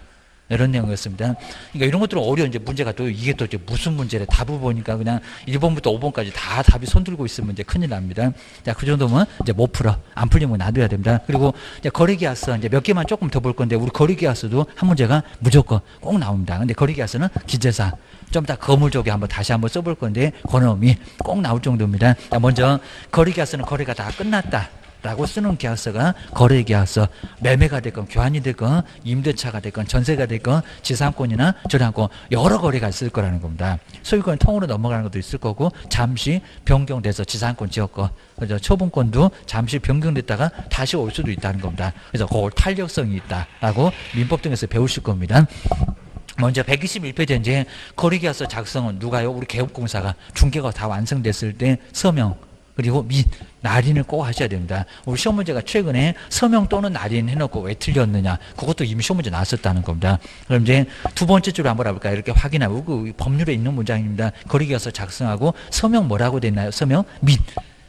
이런 내용이었습니다. 그러니까 이런 것들은 어려운 이제 문제가 또 이게 또 이제 무슨 문제래 답을 보니까 그냥 1번부터 5번까지 다 답이 손들고 있으면 이제 큰일 납니다. 자, 그 정도면 이제 못 풀어. 안 풀리면 놔둬야 됩니다. 그리고 이제 거리계약서 이제 몇 개만 조금 더 볼 건데 우리 거리계약서도 한 문제가 무조건 꼭 나옵니다. 근데 거리계약서는 기재사 좀 이따 거물조개 한번 다시 한번 써볼 건데 권어미 꼭 나올 정도입니다. 자, 먼저 거리계약서는 거래가 다 끝났다. 라고 쓰는 계약서가 거래계약서, 매매가 됐건 교환이 됐건 임대차가 됐건 전세가 됐건 지상권이나 저당권 여러 거래가 있을 거라는 겁니다. 소유권 통으로 넘어가는 것도 있을 거고 잠시 변경돼서 지상권 지역권, 그래서 처분권도 잠시 변경됐다가 다시 올 수도 있다는 겁니다. 그래서 그걸 탄력성이 있다라고 민법 등에서 배우실 겁니다. 먼저 121페이지 이제 거래계약서 작성은 누가요? 우리 개업공사가 중개가 다 완성됐을 때 서명 그리고 및 날인을 꼭 하셔야 됩니다. 우리 시험 문제가 최근에 서명 또는 날인 해놓고 왜 틀렸느냐 그것도 이미 시험 문제 나왔었다는 겁니다. 그럼 이제 두 번째 줄을 한번 볼까요? 이렇게 확인하고 그 법률에 있는 문장입니다. 거래계약서 작성하고 서명 뭐라고 됐나요? 서명 및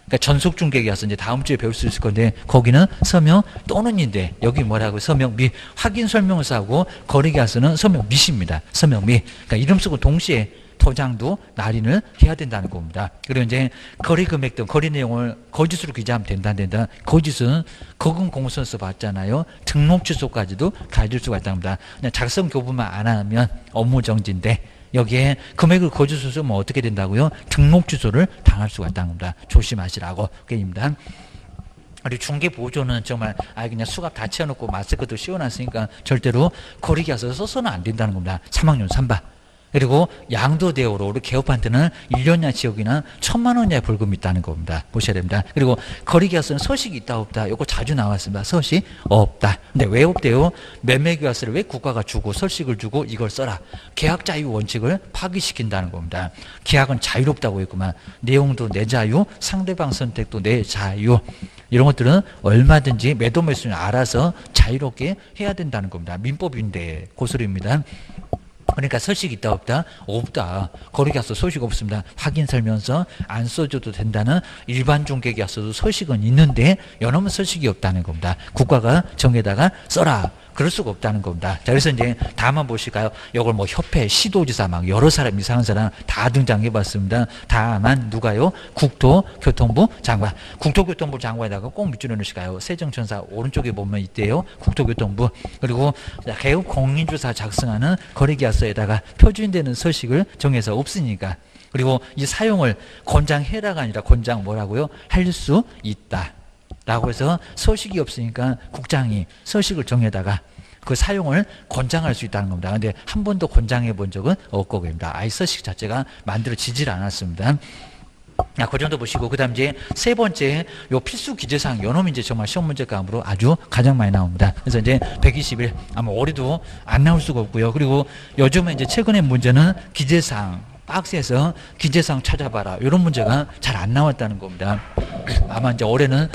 그러니까 전속중개계약서 이제 다음 주에 배울 수 있을 건데 거기는 서명 또는인데 여기 뭐라고 서명 및 확인 설명서하고 거래계약서는 서명 및입니다. 서명 및 그러니까 이름 쓰고 동시에 도장도 날인을 해야 된다는 겁니다. 그리고 이제 거래 금액 등 거래 내용을 거짓으로 기재하면 된다 안 된다. 거짓은 거금 공소서 봤잖아요. 등록 취소까지도 가질 수가 있다는 겁니다. 그냥 작성 교부만 안 하면 업무 정지인데 여기에 금액을 거짓으로 쓰면 어떻게 된다고요? 등록 취소를 당할 수가 있다는 겁니다. 조심하시라고 그입니다. 그리고 중개보조는 정말 그냥 수갑 다 채워놓고 마스크도 씌워놨으니까 절대로 거래계약서 써서는 안 된다는 겁니다. 3학년 3반. 그리고 양도대우로 우리 개업한테는 1년이나 지역이나 1,000만 원 이하의 벌금이 있다는 겁니다. 보셔야 됩니다. 그리고 거래계약서는 서식이 있다 없다. 이거 자주 나왔습니다. 서식 없다. 근데 왜 없대요? 매매계약서를 왜 국가가 주고 서식을 주고 이걸 써라. 계약 자유 원칙을 파기시킨다는 겁니다. 계약은 자유롭다고 했구만. 내용도 내 자유, 상대방 선택도 내 자유. 이런 것들은 얼마든지 매도 매수는 알아서 자유롭게 해야 된다는 겁니다. 민법인데 고소리입니다. 그러니까 서식이 있다 없다? 없다. 거래계약서 서식 없습니다. 확인 설명서 안 써줘도 된다는 일반 중개계약서도 서식은 있는데 여놈은 서식이 없다는 겁니다. 국가가 정에다가 써라. 그럴 수가 없다는 겁니다. 자, 그래서 이제 다만 보실까요? 이걸 뭐 협회, 시도지사 막 여러 사람 이상한 사람 다 등장해 봤습니다. 다만 누가요? 국토교통부 장관. 국토교통부 장관에다가 꼭 밑줄을 넣으실까요? 세정천사 오른쪽에 보면 있대요. 국토교통부. 그리고 개업 공인주사 작성하는 거래계약서에다가 표준되는 서식을 정해서 없으니까. 그리고 이 사용을 권장해라가 아니라 권장 뭐라고요? 할 수 있다. 라고 해서 서식이 없으니까 국장이 서식을 정해다가 그 사용을 권장할 수 있다는 겁니다. 근데 한 번도 권장해 본 적은 없고 그럽니다. 아예 서식 자체가 만들어지질 않았습니다. 그 정도 보시고 그 다음 이제 세 번째 요 필수 기재사항 요놈이 이제 정말 시험 문제감으로 아주 가장 많이 나옵니다. 그래서 이제 121 아마 올해도 안 나올 수가 없고요. 그리고 요즘에 이제 최근에 문제는 기재사항 박스에서 기재사항 찾아봐라 이런 문제가 잘 안 나왔다는 겁니다. 아마 이제 올해는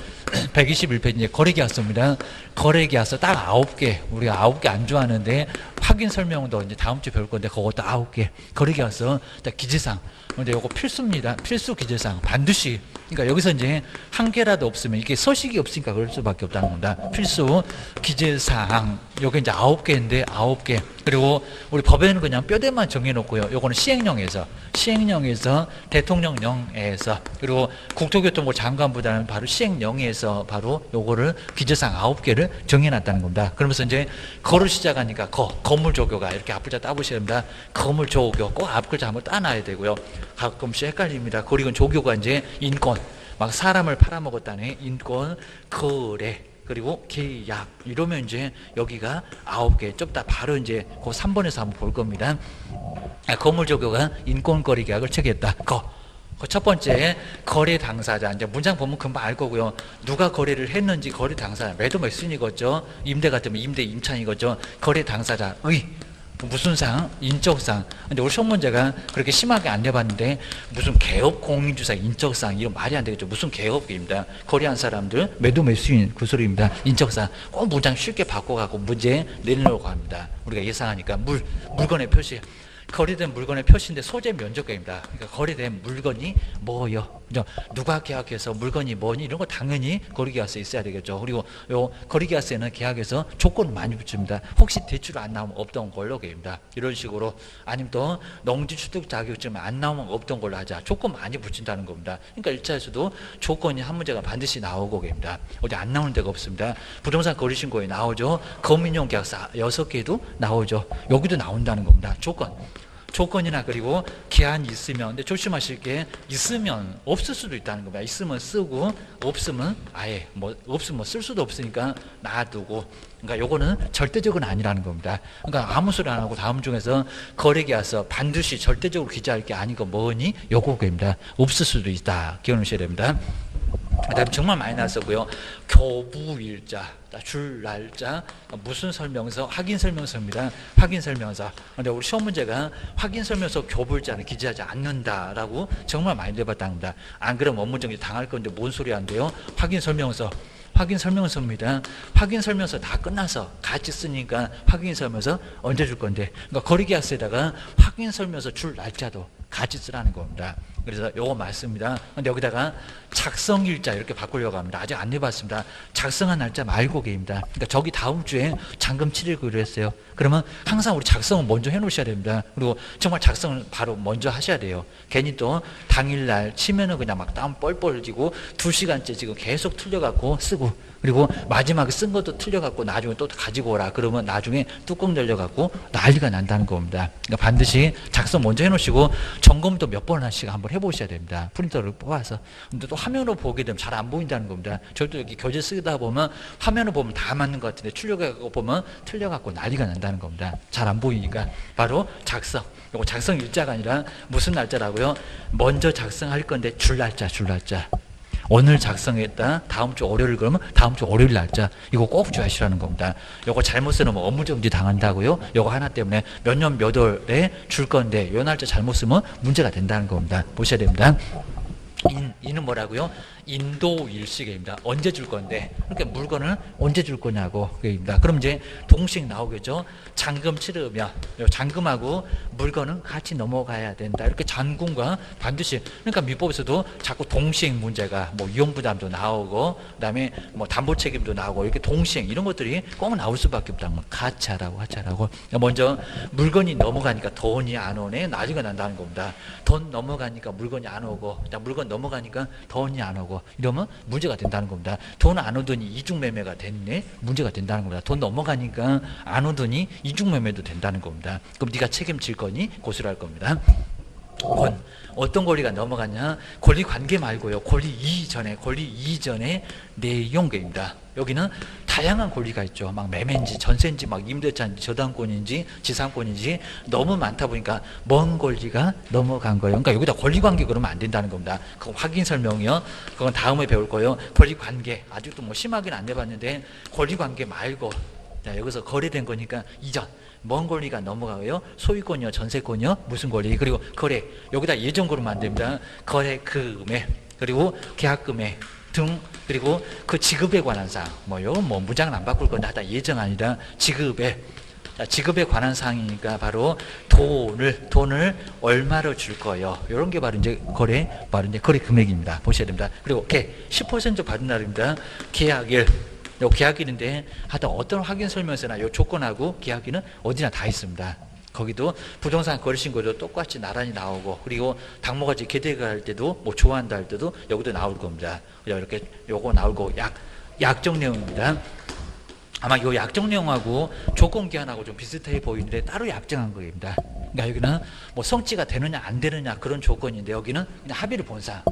121페이지 이제 거래계약서입니다. 거래계약서 딱 9개 우리가 9개 안 좋아하는데 확인 설명도 이제 다음 주에 배울 건데 그것도 9개 거래계약서 딱 기재사항 근데 요거 필수입니다. 필수 기재사항 반드시 그러니까 여기서 이제 한 개라도 없으면 이게 서식이 없으니까 그럴 수밖에 없다는 겁니다. 필수 기재사항 요게 이제 9개인데 9개 그리고 우리 법에는 그냥 뼈대만 정해놓고요. 요거는 시행령에서 대통령령에서 그리고 국토교통부 장관보다는 바로 시행령에서 바로 요거를 기재사항 9개를 정해놨다는 겁니다. 그러면서 이제 거를 시작하니까 건물조교가 이렇게 앞글자 따보셔야 됩니다. 건물조교 꼭 앞글자 한번 따놔야 되고요. 가끔씩 헷갈립니다. 그리고 조교가 이제 인권 막 사람을 팔아먹었다는 인권 거래 그리고 계약 이러면 이제 여기가 9개 좀 이따 바로 이제 그 3번에서 한번 볼 겁니다. 건물조교가 인권거래 계약을 체결했다. 그 첫 번째 거래 당사자. 이제 문장 보면 금방 알 거고요. 누가 거래를 했는지 거래 당사자. 매도 매수인이겠죠. 임대 같으면 임대 임차인이겠죠. 거래 당사자의 무슨 상? 인적상. 근데 우리 시험 문제가 그렇게 심하게 안 내봤는데 무슨 개업 공인주사 인적상 이런 말이 안 되겠죠. 무슨 개업입니다. 거래한 사람들 매도 매수인 그 소리입니다. 인적상. 꼭 문장 쉽게 바꿔갖고 문제 내려고 합니다. 우리가 예상하니까 물건의 표시. 거래된 물건의 표시인데 소재 면적가입니다. 그러니까 거래된 물건이 뭐요? 누가 계약해서 물건이 뭐니? 이런 거 당연히 거래계약서에 있어야 되겠죠. 그리고 요 거래계약서에는 계약에서 조건을 많이 붙입니다. 혹시 대출 안 나오면 없던 걸로 계입니다. 이런 식으로 아니면 또 농지취득 자격증 안 나오면 없던 걸로 하자. 조건 많이 붙인다는 겁니다. 그러니까 1차에서도 조건이 한 문제가 반드시 나오고 계입니다. 어디 안 나오는 데가 없습니다. 부동산 거래신고에 나오죠. 검인용 계약서 6개도 나오죠. 여기도 나온다는 겁니다. 조건이나 그리고 기한이 있으면, 근데 조심하실 게 있으면 없을 수도 있다는 겁니다. 있으면 쓰고 없으면 아예 없으면 쓸 수도 없으니까 놔두고. 그러니까 요거는 절대적은 아니라는 겁니다. 그러니까 아무 소리 안 하고 다음 중에서 거래계약서 반드시 절대적으로 기재할 게 아니고 뭐니? 요거입니다. 없을 수도 있다. 기억하셔야 됩니다. 그다음에 정말 많이 나왔었고요. 교부일자, 줄 날짜, 무슨 설명서, 확인 설명서입니다. 확인 설명서. 근데 우리 시험 문제가 확인 설명서 교부일자는 기재하지 않는다라고 정말 많이 내봤답니다. 안 그러면 업무정지 당할 건데 뭔 소리 안 돼요? 확인 설명서. 확인 설명서입니다. 확인 설명서 다 끝나서 같이 쓰니까 확인 설명서 언제 줄 건데. 그러니까 거래계약서에다가 확인 설명서 줄 날짜도 같이 쓰라는 겁니다. 그래서 요거 맞습니다. 근데 여기다가 작성일자 이렇게 바꾸려고 합니다. 아직 안 내봤습니다. 작성한 날짜 말고 계입니다. 그러니까 저기 다음 주에 잔금 치르기로 했어요. 그러면 항상 우리 작성을 먼저 해놓으셔야 됩니다. 그리고 정말 작성을 바로 먼저 하셔야 돼요. 괜히 또 당일날 치면은 그냥 막 땀 뻘뻘 지고 2시간째 지금 계속 틀려갖고 쓰고, 그리고 마지막에 쓴 것도 틀려갖고 나중에 또 가지고 오라 그러면 나중에 뚜껑 열려갖고 난리가 난다는 겁니다. 그러니까 반드시 작성 먼저 해놓으시고 점검도 몇 번 하시고 한번 해보셔야 됩니다. 프린터를 뽑아서. 근데 또 화면으로 보게 되면 잘 안 보인다는 겁니다. 저도 이렇게 교재 쓰다 보면 화면을 보면 다 맞는 것 같은데 출력해갖고 보면 틀려갖고 난리가 난다는 겁니다. 잘 안 보이니까. 바로 작성. 요거 작성 일자가 아니라 무슨 날짜라고요? 먼저 작성할 건데 줄 날짜. 오늘 작성했다. 다음 주 월요일 그러면 다음 주 월요일 날짜. 이거 꼭 주의하시라는 겁니다. 요거 잘못 쓰면 업무정지 당한다고요. 요거 하나 때문에 몇 년 몇 월에 줄 건데 요 날짜 잘못 쓰면 문제가 된다는 겁니다. 보셔야 됩니다. 이는 뭐라고요? 인도일시계입니다. 언제 줄 건데, 그러니까 물건을 언제 줄 거냐고 그입니다. 그럼 이제 동식 나오겠죠. 잔금 치르면 잔금하고 물건은 같이 넘어가야 된다. 이렇게 잔금과 반드시. 그러니까 민법에서도 자꾸 동시행 문제가 뭐 이혼부담도 나오고, 그다음에 뭐 담보책임도 나오고 이렇게 동시행 이런 것들이 꼭 나올 수밖에 없다. 같이 하라고. 먼저 물건이 넘어가니까 돈이 안 오네. 나중에 난다는 겁니다. 돈 넘어가니까 물건이 안 오고, 물건 넘어가니까 돈이 안 오고. 이러면 문제가 된다는 겁니다. 돈 안 오더니 이중매매가 됐네. 문제가 된다는 겁니다. 돈 넘어가니까 안 오더니 이중매매도 된다는 겁니다. 그럼 네가 책임질 거니? 고소를 할 겁니다. 어떤 권리가 넘어가냐? 권리관계 말고요. 권리 이전의 내용계입니다. 여기는 다양한 권리가 있죠. 막 매매인지 전세인지 막 임대차인지 저당권인지 지상권인지 너무 많다 보니까 먼 권리가 넘어간 거예요. 그러니까 여기다 권리관계 그러면 안 된다는 겁니다. 그건 확인 설명이요. 그건 다음에 배울 거예요. 권리관계 아직도 뭐 심하게는 안 내봤는데 권리관계 말고, 자, 여기서 거래된 거니까 이전 먼 권리가 넘어가고요. 소유권이요, 전세권이요, 무슨 권리, 그리고 거래. 여기다 예정고로 만듭니다. 거래 금액, 그리고 계약 금액 등, 그리고 그 지급에 관한 사항. 요건 뭐 문장은 안 바꿀 건데 하다 예정 아니라 지급에 관한 사항이니까 바로 돈을 얼마로 줄 거예요. 이런 게 바로 이제 바로 이제 거래 금액입니다. 보셔야 됩니다. 그리고 10% 받은 날입니다. 계약일. 요 계약일인데 하여튼 어떤 확인 설명서나 요 조건하고 계약일은 어디나 다 있습니다. 거기도 부동산 거래신고도 똑같이 나란히 나오고, 그리고 당모가지 개대가 할 때도 뭐 좋아한다 할 때도 여기도 나올 겁니다. 이렇게 요거 나오고 약정 내용입니다. 아마 이 약정 내용하고 조건 기한하고 좀 비슷해 보이는데 따로 약정한 거입니다. 그러니까 여기는 뭐 성취가 되느냐 안 되느냐 그런 조건인데 여기는 그냥 합의를 본 사항.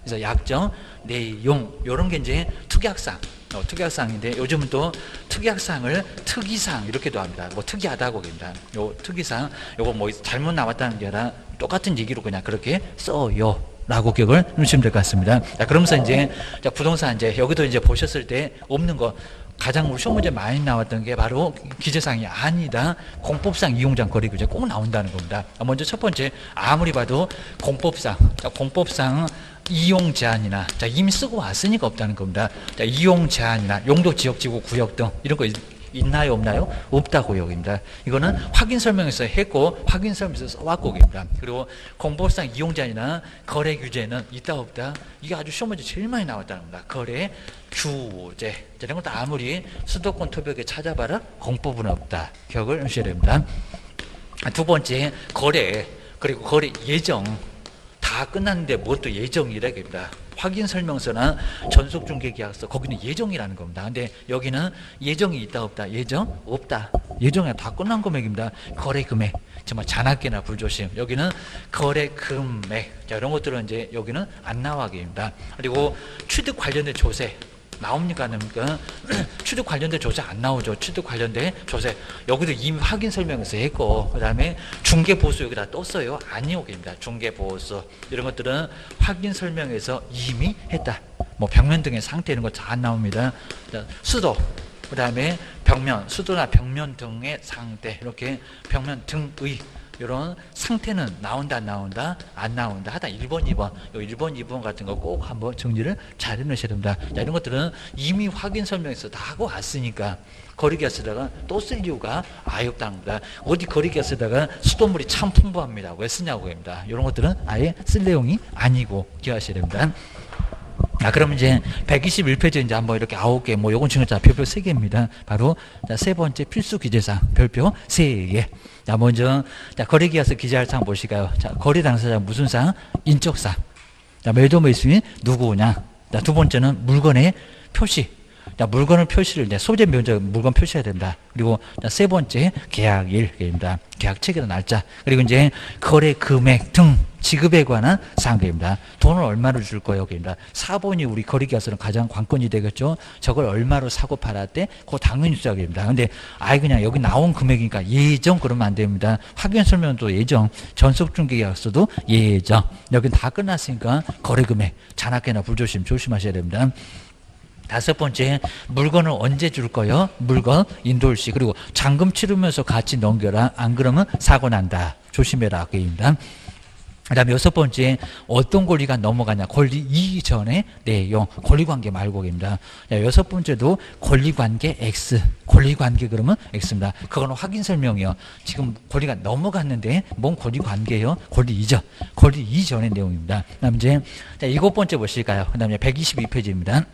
그래서 약정 내용 이런 게 이제 특약사항인데 요즘은 또 특약사항을 특이사항 이렇게도 합니다. 뭐 특이하다고 합니다. 요 특이사항 요거 뭐 잘못 나왔다는 게 아니라 똑같은 얘기로 그냥 그렇게 써요. 라고 기억을 해주시면 될 것 같습니다. 자, 그러면서 이제 자, 부동산 이제 여기도 이제 보셨을 때 없는 거 가장 우리 시험 문제 많이 나왔던 게 바로 기재사항이 아니다. 공법상 이용장 거래 규제 꼭 나온다는 겁니다. 먼저 첫 번째 아무리 봐도 공법상 자, 공법상 이용 제한이나 자, 이미 쓰고 왔으니까 없다는 겁니다. 자, 이용 제한이나 용도 지역 지구 구역 등 이런 거 있나요 없나요? 없다고 여기입니다. 이거는 확인 설명에서 했고 확인 설명에서 써왔고 입니다. 그리고 공법상 이용 제한이나 거래 규제는 있다 없다. 이게 아주 시험 문제 제일 많이 나왔다는 겁니다. 거래 규제 이런 것도 아무리 수도권 토벽에 찾아봐라 공법은 없다. 기억을 하셔야 됩니다. 두 번째 거래 그리고 거래 예정 다 끝났는데 뭐 또 예정이라기입니다. 확인 설명서나 전속 중개 계약서 거기는 예정이라는 겁니다. 근데 여기는 예정이 있다 없다. 예정 없다. 예정이 다 끝난 금액입니다. 거래 금액 정말 잔악계나 불조심. 여기는 거래 금액 자, 이런 것들은 이제 여기는 안 나와게입니다. 그리고 취득 관련된 조세 나옵니까 안 나옵니까? 취득 관련된 조세 안 나오죠. 취득 관련된 조세 여기도 이미 확인 설명에서 했고 그 다음에 중개보수 여기다 떴어요. 아니오게입니다. 중개보수 이런 것들은 확인 설명에서 이미 했다. 뭐 벽면 등의 상태 이런 거 다 안 나옵니다. 수도 그 다음에 벽면 수도나 벽면 등의 상태 이렇게 벽면 등의 이런 상태는 나온다 안 나온다 안 나온다 하다 1번 2번 요 1번 2번 같은 거 꼭 한번 정리를 잘 해놓으셔야 됩니다. 자, 이런 것들은 이미 확인 설명에서 다 하고 왔으니까 거리기가 쓰다가 또 쓸 이유가 아예 없다는 겁니다. 어디 거리기가 쓰다가 수돗물이 참 풍부합니다. 왜 쓰냐고 합니다. 이런 것들은 아예 쓸 내용이 아니고 기억하셔야 됩니다. 아, 그럼 이제 121페이지 이제 한번 이렇게 9개, 뭐 요건 지금 자, 별표 3개입니다. 바로 자, 세 번째 필수 기재사항, 별표 3개. 자, 먼저, 자, 거래계약서 기재할 사항 보실까요? 자, 거래 당사자 무슨 사항? 인적사항. 자, 매도 매수인 누구냐? 자, 두 번째는 물건의 표시. 자, 물건을 표시를 이제 소재 면적 물건 표시해야 된다. 그리고 자, 세 번째 계약일입니다. 계약 체결 날짜. 그리고 이제 거래 금액 등 지급에 관한 사항들입니다. 돈을 얼마로 줄 거예요? 입니다. 4번이 우리 거래계약서는 가장 관건이 되겠죠. 저걸 얼마로 사고 팔았대? 그거 당연히 수작입니다. 근데 아예 그냥 여기 나온 금액이니까 예정 그러면 안 됩니다. 확인 설명도 예정, 전속중개계약서도 예정. 여긴 다 끝났으니까 거래 금액, 잔악계나 불조심 조심하셔야 됩니다. 다섯 번째, 물건을 언제 줄 거요? 물건 인도일시. 그리고 잔금 치르면서 같이 넘겨라. 안 그러면 사고 난다. 조심해라. 그입니다. 그 다음에 여섯 번째, 어떤 권리가 넘어가냐. 권리 이전의 내용. 권리관계 말고입니다. 여섯 번째도 권리관계 X. 권리관계 그러면 X입니다. 그거는 확인 설명이요. 지금 권리가 넘어갔는데 뭔 권리관계예요? 권리 이전. 권리 이전의 내용입니다. 그 다음에 이제 일곱 번째 보실까요? 그 다음에 122페이지입니다.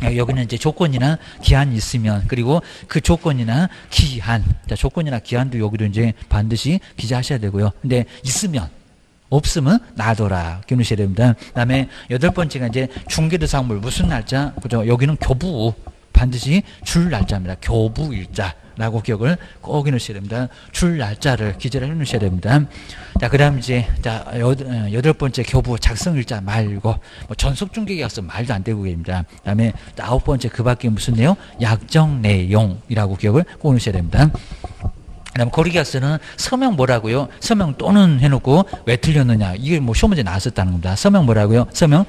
여기는 이제 조건이나 기한이 있으면 그리고 그 조건이나 기한 자, 조건이나 기한도 여기도 이제 반드시 기재하셔야 되고요. 근데 있으면 없으면 놔둬라 기억하셔야 됩니다. 그다음에 여덟 번째가 이제 중개대상물 무슨 날짜 그죠? 여기는 교부 반드시 줄 날짜입니다. 교부 일자라고 기억을 꼭 해놓으셔야 됩니다. 줄 날짜를 기재를 해놓으셔야 됩니다. 자, 그 다음 이제, 자, 여덟 번째 교부 작성 일자 말고, 뭐 전속중개계약서 말도 안 되고 계십니다. 그 다음에 아홉 번째 그 밖에 무슨 내용? 약정 내용이라고 기억을 꼭 해놓으셔야 됩니다. 그 다음에 거래계약서는 서명 뭐라고요? 서명 또는 해놓고 왜 틀렸느냐? 이게 뭐 시험 문제 나왔었다는 겁니다. 서명 뭐라고요? 서명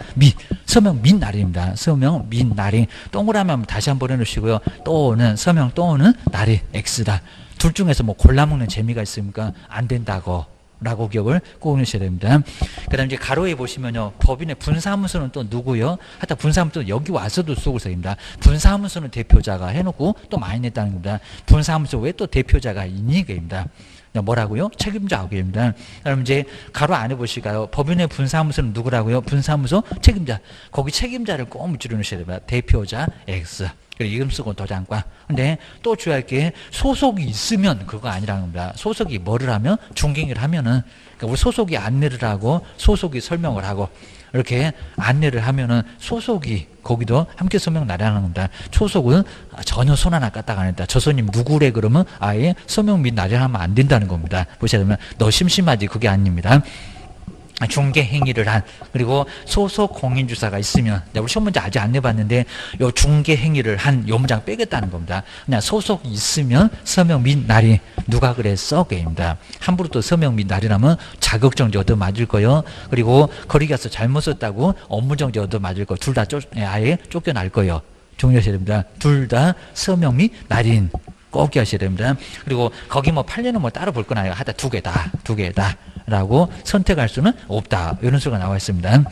민 날입니다. 서명 민 날이 동그라미 한번 다시 한번 해놓으시고요. 또는 서명 또는 날이 X다. 둘 중에서 뭐 골라먹는 재미가 있습니까? 안 된다고. 라고 기억을 꼭 해주셔야 됩니다. 그 다음 이제 가로에 보시면요. 법인의 분사무소는 또 누구요? 하여튼 분사무소 여기 와서도 쓰고 있습니다. 분사무소는 대표자가 해놓고 또 많이 냈다는 겁니다. 분사무소 왜 또 대표자가 있니? 그입니다. 뭐라고요? 책임자입니다. 그럼 이제 가로 안에 보실까요? 법인의 분사무소는 누구라고요? 분사무소 책임자. 거기 책임자를 꼭 붙여 놓으셔야 됩니다. 대표자 X. 그리고 이름 쓰고 도장과. 근데 또 주의할 게 소속이 있으면 그거 아니라는 겁니다. 소속이 뭐를 하면 중개를 하면은 그러니까 우리 소속이 안내를 하고 소속이 설명을 하고 이렇게 안내를 하면은 소속이 거기도 함께 서명 나라는 겁니다. 소속은 전혀 손 하나 까딱 안 했다. 저 손님 누구래 그러면 아예 서명 및 나라하면 안 된다는 겁니다. 보셔야 되면 너 심심하지 그게 아닙니다. 중개 행위를 한, 그리고 소속 공인주사가 있으면, 우리 시험 문제 아직 안 내봤는데 요 중개 행위를 한 요 문장 빼겠다는 겁니다. 그냥 소속이 있으면 서명 및 날인, 누가 그랬어? 게임입니다. 함부로 또 서명 및 날이라면 자격정지 얻어 맞을 거요. 그리고 거리가서 잘못 썼다고 업무정지 얻어 맞을 거. 둘 다 아예 쫓겨날 거요. 정리하셔야 됩니다. 둘 다 서명 및 날인 꼭 기하셔야 됩니다. 그리고 거기 뭐 판례는 뭐 따로 볼 건 아니에요. 하다 두 개다 라고 선택할 수는 없다. 이런 수가 나와 있습니다.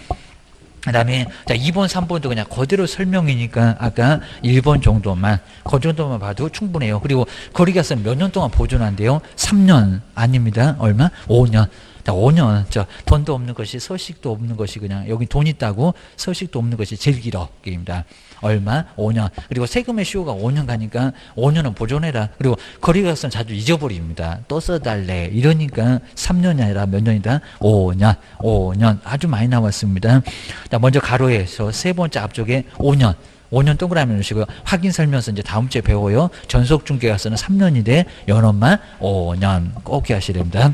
그 다음에, 자, 2번, 3번도 그냥 그대로 설명이니까 아까 1번 정도만, 그 정도만 봐도 충분해요. 그리고 거리가서 몇 년 동안 보존한대요? 3년 아닙니다. 얼마? 5년. 자, 5년. 돈도 없는 것이, 서식도 없는 것이 그냥, 여기 돈 있다고 서식도 없는 것이 제일 길어. 게임이다. 얼마? 5년. 그리고 세금의 시효가 5년 가니까 5년은 보존해라. 그리고 거리가서는 자주 잊어버립니다. 또 써달래. 이러니까 3년이 아니라 몇 년이다? 5년. 아주 많이 나왔습니다. 자, 먼저 가로에서 세 번째 앞쪽에 5년. 5년 동그라미 넣으시고요. 확인 설명서 이제 다음 주에 배워요. 전속 중개가서는 3년인데 연원만 5년. 꼭 기하셔야 됩니다.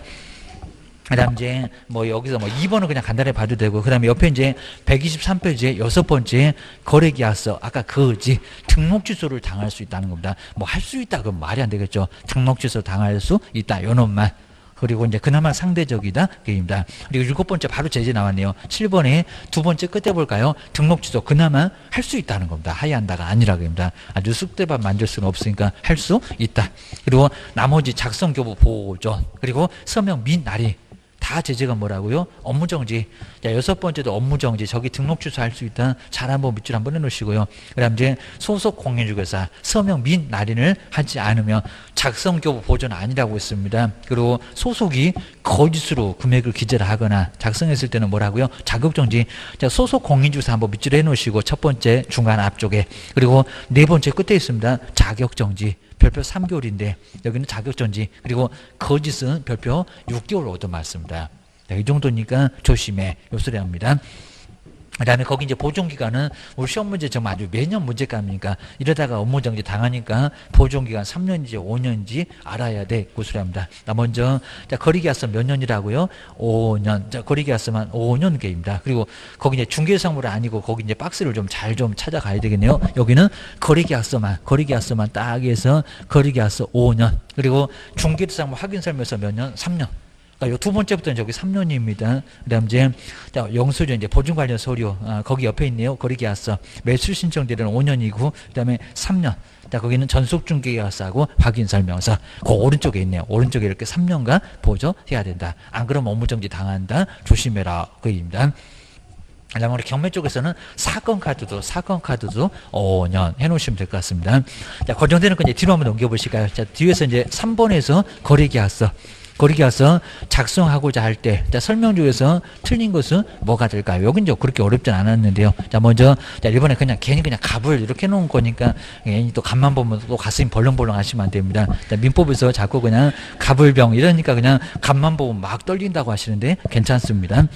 그 다음 이제 뭐 여기서 뭐 2번은 그냥 간단히 봐도 되고, 그 다음에 옆에 이제 123페이지에 여섯 번째 거래계약서, 아까 그지 등록 취소를 당할 수 있다는 겁니다. 뭐 할 수 있다 그럼 말이 안 되겠죠. 등록 취소 당할 수 있다. 요놈만. 그리고 이제 그나마 상대적이다. 그입니다. 그리고 7번째 바로 제재 나왔네요. 7번에 두 번째 끝에 볼까요? 등록 취소 그나마 할 수 있다는 겁니다. 하야한다가 아니라 그입니다. 아주 쑥대밭 만들 수는 없으니까 할 수 있다. 그리고 나머지 작성 교부 보존, 그리고 서명 및 날이 다 제재가 뭐라고요? 업무정지. 자, 여섯 번째도 업무정지. 저기 등록 취소할 수 있다. 잘 한번 밑줄 한번 해놓으시고요. 그 다음 이제 소속 공인중개사 서명 및 날인을 하지 않으면 작성교부 보존 아니라고 했습니다. 그리고 소속이 거짓으로 금액을 기재를 하거나 작성했을 때는 뭐라고요? 자격정지. 자, 소속 공인중개사 한번 밑줄 해놓으시고 첫 번째 중간 앞쪽에, 그리고 네 번째 끝에 있습니다. 자격정지. 별표 3개월인데 여기는 자격정지. 그리고 거짓은 별표 6개월 얻어맞습니다. 이 정도니까 조심해. 요 소리 합니다. 그 다음에 거기 이제 보존기간은 우리 시험 문제 정말 아주 매년 문제감이니까 이러다가 업무정지 당하니까 보존기간 3년인지 5년인지 알아야 돼. 그 소리 합니다. 먼저, 자, 거리계약서 몇 년이라고요? 5년. 자, 거리계약서만 5년 계입니다. 그리고 거기 이제 중개사물이 아니고 거기 이제 박스를 좀 잘 좀 찾아가야 되겠네요. 여기는 거리계약서만 딱 해서 거리계약서 5년. 그리고 중개사물 확인설명서 몇 년? 3년. 요 두 번째부터는 저기 3년입니다. 그 다음 이제, 영수증, 이제 보증 관련 서류, 거기 옆에 있네요. 거리계약서. 매수 신청일은 5년이고, 그 다음에 3년. 자, 거기는 전속중개계약서하고 확인설명서. 그 오른쪽에 있네요. 오른쪽에 이렇게 3년간 보조해야 된다. 안 그러면 업무정지 당한다. 조심해라. 그 얘기입니다. 그 다음에 우리 경매 쪽에서는 사건 카드도 5년 해놓으시면 될 것 같습니다. 자, 고정되는 거 이제 뒤로 한번 넘겨보실까요? 자, 뒤에서 이제 3번에서 거리계약서 작성하고자 할 때, 자, 설명 중에서 틀린 것은 뭐가 될까요? 여긴 좀 그렇게 어렵진 않았는데요. 자, 먼저, 자, 이번에 그냥 괜히 그냥 갑을 이렇게 해놓은 거니까, 괜히 또 갑만 보면 또 가슴이 벌렁벌렁 하시면 안 됩니다. 자, 민법에서 자꾸 그냥 갑을병 이러니까 그냥 갑만 보면 막 떨린다고 하시는데 괜찮습니다.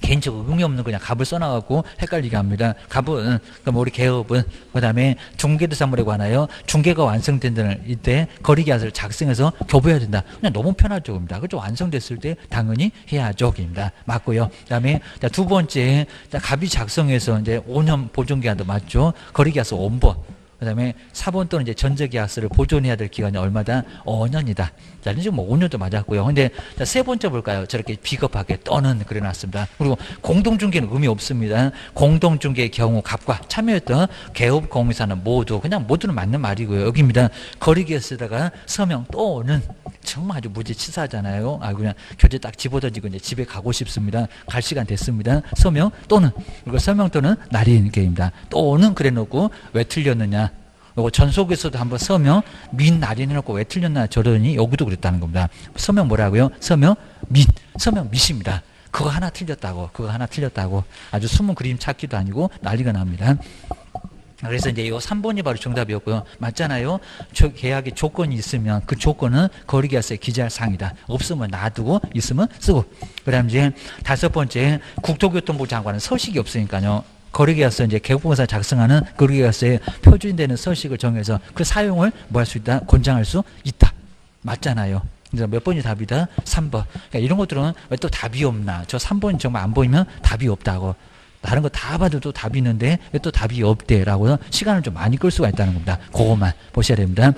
개인적으로 의미 없는 그냥 갑을 써놔갖고 헷갈리게 합니다. 갑은, 그럼 우리 개업은, 그 다음에 중개대사물에 관하여 중개가 완성된 데는 이때 거리계약서를 작성해서 교부해야 된다. 그냥 너무 편하죠. 입니다. 그죠? 완성됐을 때 당연히 해야죠. 입니다. 맞고요. 그 다음에 두 번째, 갑이 작성해서 이제 5년 보존기한도 맞죠? 거리계약서 원본. 그 다음에 4번 또는 이제 전제계약서를 보존해야 될 기간이 얼마다? 5년이다. 자, 지금 뭐 5년도 맞았고요. 근데 자, 세 번째 볼까요? 저렇게 비겁하게 떠는 그려놨습니다. 그리고 공동중개는 의미 없습니다. 공동중개의 경우 갑과 참여했던 개업공유사는 모두는 맞는 말이고요. 여기입니다. 거리계약서에다가 서명 또는 정말 아주 무지치사하잖아요. 그냥 교재 딱 집어던지고 이제 집에 가고 싶습니다. 갈 시간 됐습니다. 서명 또는, 그리고 서명 또는 날인 게입니다. 또는 그래놓고 왜 틀렸느냐? 요거 전속에서도 한번 서명 및 날인 해놓고 왜 틀렸나 저러니 여기도 그랬다는 겁니다. 서명 뭐라고요? 서명 밋입니다. 그거 하나 틀렸다고 아주 숨은 그림 찾기도 아니고 난리가 납니다. 그래서 이제 이 3번이 바로 정답이었고요. 맞잖아요. 계약의 조건이 있으면 그 조건은 거리계약서에 기재할 사항이다. 없으면 놔두고 있으면 쓰고. 그 다음 이제 다섯 번째, 국토교통부 장관은 서식이 없으니까요. 거리계약서 이제 개업공사 작성하는 거리계약서에 표준되는 서식을 정해서 그 사용을 뭐 할 수 있다? 권장할 수 있다. 맞잖아요. 그래서 몇 번이 답이다? 3번. 그러니까 이런 것들은 왜 또 답이 없나? 저 3번이 정말 안 보이면 답이 없다고. 다른 거 다 봐도 또 답이 있는데 왜 또 답이 없대라고 시간을 좀 많이 끌 수가 있다는 겁니다. 그것만 보셔야 됩니다.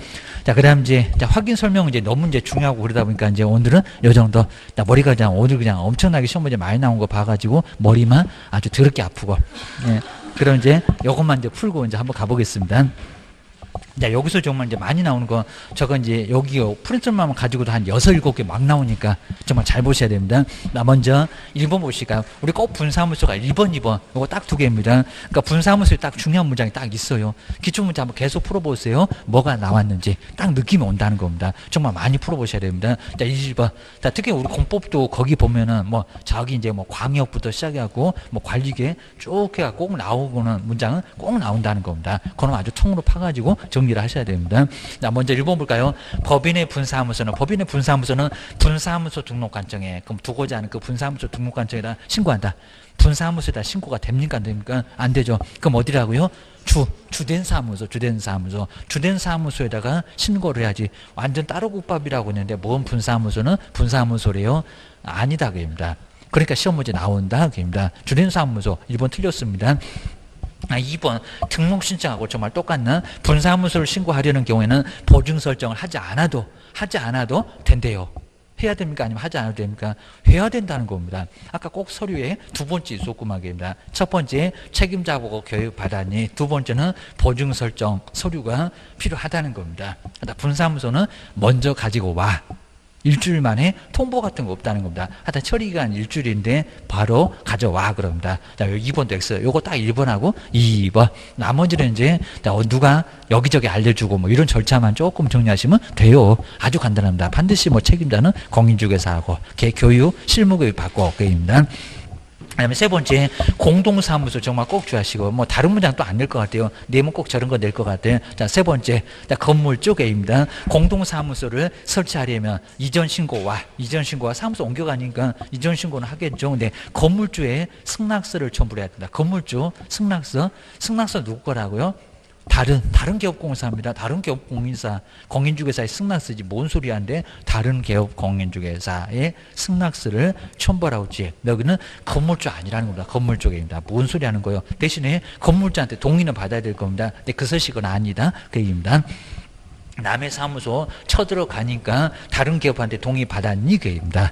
자, 그다음 이제 확인 설명은 이제 너무 이제 중요하고 그러다 보니까 이제 오늘은 요 정도. 머리가 그냥 오늘 그냥 엄청나게 시험 문제 많이 나온 거 봐가지고 머리만 아주 더럽게 아프고. 예. 그럼 이제 요것만 이제 풀고 이제 한번 가보겠습니다. 자, 여기서 정말 이제 많이 나오는 거, 저건 이제 여기 프린트만 가지고도 한 6, 7개 막 나오니까 정말 잘 보셔야 됩니다. 나 먼저 1번 보실까요? 우리 꼭 분사함수가 1번, 2번, 요거 딱 2개입니다. 그러니까 분사함수에 딱 중요한 문장이 딱 있어요. 기출문제 한번 계속 풀어보세요. 뭐가 나왔는지 딱 느낌이 온다는 겁니다. 정말 많이 풀어보셔야 됩니다. 자, 1번. 자, 특히 우리 공법도 거기 보면은 뭐 저기 이제 뭐 광역부터 시작해갖고 뭐 관리계 쭉 해갖고 꼭 나오고는 문장은 꼭 나온다는 겁니다. 그럼 아주 통으로 파가지고 정리를 하셔야 됩니다. 자, 먼저 1번 볼까요? 법인의 분사함수는 분사함수 등록관청에, 그럼 두고자 하는 그 분사함수 등록관청에다 신고한다. 분사함수에다 신고가 됩니까? 안 됩니까? 안 되죠. 그럼 어디라고요? 주된 사무소에다가 신고를 해야지. 완전 따로 국밥이라고 했는데 뭔 분사함수는 분사함수래요? 아니다 그입니다. 그러니까 시험 문제 나온다 그입니다. 주된 사무소 1번 틀렸습니다. 2번 등록 신청하고 정말 똑같나? 분사무소를 신고하려는 경우에는 보증 설정을 하지 않아도 된대요. 해야 됩니까? 아니면 하지 않아도 됩니까? 해야 된다는 겁니다. 아까 꼭 서류에 두 번째 있었구만 겁니다. 첫 번째 책임자 보고 교육 받았니? 두 번째는 보증 설정 서류가 필요하다는 겁니다. 분사무소는 먼저 가지고 와. 일주일 만에 통보 같은 거 없다는 겁니다. 하여튼 처리기간 일주일인데 바로 가져와 그럽니다. 자, 2번도 X. 요거 딱 1번하고 2번. 나머지는 이제 누가 여기저기 알려주고 뭐 이런 절차만 조금 정리하시면 돼요. 아주 간단합니다. 반드시 뭐 책임자는 공인중개사하고 교육, 실무교육 받고 그입니다. 그다음에 세 번째 공동사무소 정말 꼭 주의하시고 뭐 다른 문장 또 안 낼 것 같아요. 내면 꼭 저런 거 낼 것 같아요. 자, 세 번째 건물 쪽에입니다. 공동사무소를 설치하려면 이전 신고와 사무소 옮겨가니까 이전 신고는 하겠죠. 근데 건물주에 승낙서를 첨부를 해야 된다. 건물주 승낙서 누구 거라고요? 다른 기업공사입니다. 다른 기업공인사, 공인중개사의 승낙서지 뭔 소리 한데 다른 기업 공인중개사의 승낙서를 첨부하라고 했지. 여기는 건물주 아니라는 겁니다. 건물 쪽입니다. 뭔 소리 하는 거예요? 대신에 건물주한테 동의는 받아야 될 겁니다. 근데 그 서식은 아니다. 그 얘기입니다. 남의 사무소 쳐들어가니까 다른 기업한테 동의 받았니? 그 얘기입니다.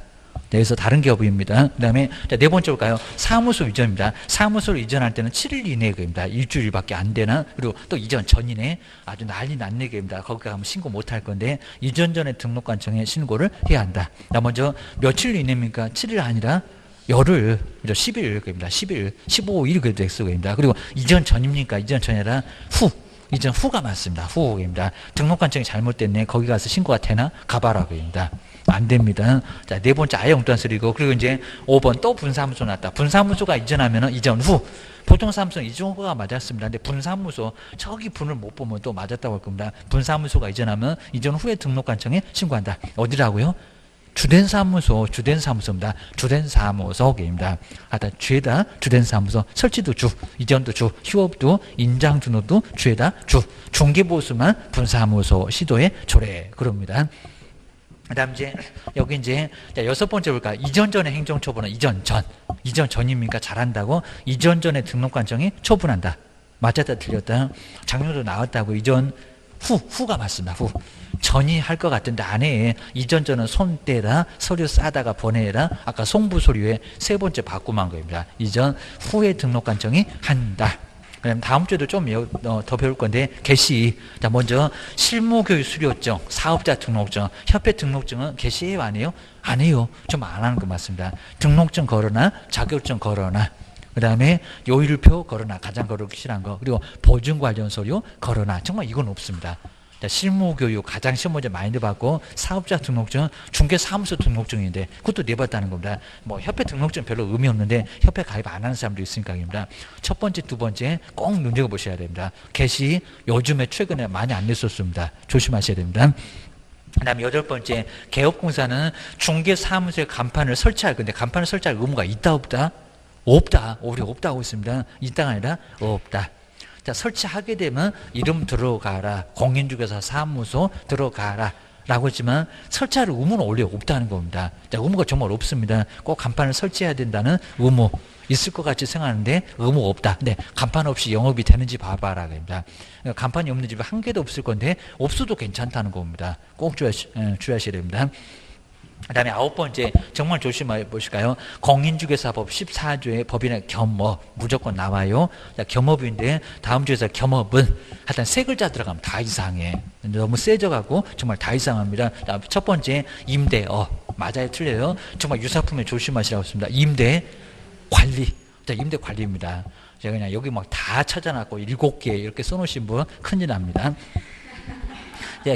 그래서 다른 기업입니다. 그 다음에 네 번째 볼까요? 사무소 이전입니다. 사무소를 이전할 때는 7일 이내 그입니다. 일주일밖에 안 되나? 그리고 또 이전 전이네. 아주 난리 났네 그입니다. 거기 가면 신고 못 할 건데 이전 전에 등록관청에 신고를 해야 한다. 먼저 며칠 이내입니까? 7일 아니라 열흘, 10일 그입니다. 10일, 15일 그래도 X입니다. 그리고 이전 전입니까? 이전 전이 아니라 이전 후가 맞습니다. 후입니다. 등록관청이 잘못됐네. 거기 가서 신고가 되나? 가봐라 그입니다. 안 됩니다. 자, 네 번째 아예 엉뚱한 소리고, 그리고 이제 5번 또 분사무소 났다. 분사무소가 이전하면은 이전 후. 보통 사무소는 이전 후가 맞았습니다. 근데 분사무소, 저기 분을 못 보면 또 맞았다고 할 겁니다. 분사무소가 이전하면 이전 후에 등록관청에 신고한다. 어디라고요? 주된 사무소입니다. 주된 사무소입니다. 하여튼 주에다 주된 사무소, 설치도 주, 이전도 주, 휴업도, 인장 등록도 주에다 주, 중개보수만 분사무소 시도에 조례 그럽니다. 그다음 이제 여기 이제 여섯 번째 볼까? 이전 전의 행정 처분은 이전 전입니까? 잘한다고 이전 전에 등록관청이 처분한다. 맞았다 틀렸다. 작년도 나왔다고 이전 후가 맞습니다. 후. 전이 할 것 같은데 안 해. 이전 전은 손대라 서류 싸다가 보내라. 아까 송부 서류에 세 번째 바꾸만 거입니다. 이전 후에 등록관청이 한다. 그다음 다음 주에도 좀 더 배울 건데 개시. 자, 먼저 실무교육 수료증, 사업자 등록증, 협회 등록증은 개시해요 안 해요? 안 해요. 좀 안 하는 거 맞습니다. 등록증 걸어놔, 자격증 걸어놔. 그 다음에 요일표 걸어놔, 가장 걸어오기 싫은 거. 그리고 보증 관련 서류 걸어놔. 정말 이건 없습니다. 자, 실무교육 가장 시험 문제 많이 내봤고, 사업자 등록증, 중개사무소 등록증인데 그것도 내봤다는 겁니다. 뭐 협회 등록증 별로 의미 없는데 협회 가입 안 하는 사람도 있으니까입니다. 첫 번째, 두 번째 꼭 눈여겨보셔야 됩니다. 개시 요즘에 최근에 많이 안 냈었습니다. 조심하셔야 됩니다. 그 다음에 여덟 번째, 개업공사는 중개사무소에 간판을 설치할 건데 간판을 설치할 의무가 있다 없다? 없다. 우리 없다고 있습니다. 있다가 아니라 없다. 자, 설치하게 되면 이름 들어가라, 공인중개사 사무소 들어가라 라고 했지만 설치할 의무는 원래 없다는 겁니다. 자, 의무가 정말 없습니다. 꼭 간판을 설치해야 된다는 의무 있을 것 같이 생각하는데 의무가 없다. 근데 간판 없이 영업이 되는지 봐봐라 합니다. 그러니까 간판이 없는 집이 한 개도 없을 건데 없어도 괜찮다는 겁니다. 꼭 주의하셔야 됩니다. 그 다음에 9번째 정말 조심해 보실까요? 공인중개사법 14조의 법인의 겸업 무조건 나와요. 자, 겸업인데 다음 주에서 겸업은 하여튼 세 글자 들어가면 다 이상해. 너무 세져가고 정말 다 이상합니다. 자, 첫 번째 임대업 맞아요 틀려요? 정말 유사품에 조심하시라고 했습니다. 임대 관리. 자, 임대 관리입니다. 제가 그냥 여기 막 다 찾아놨고 7개 이렇게 써놓으신 분 큰일 납니다.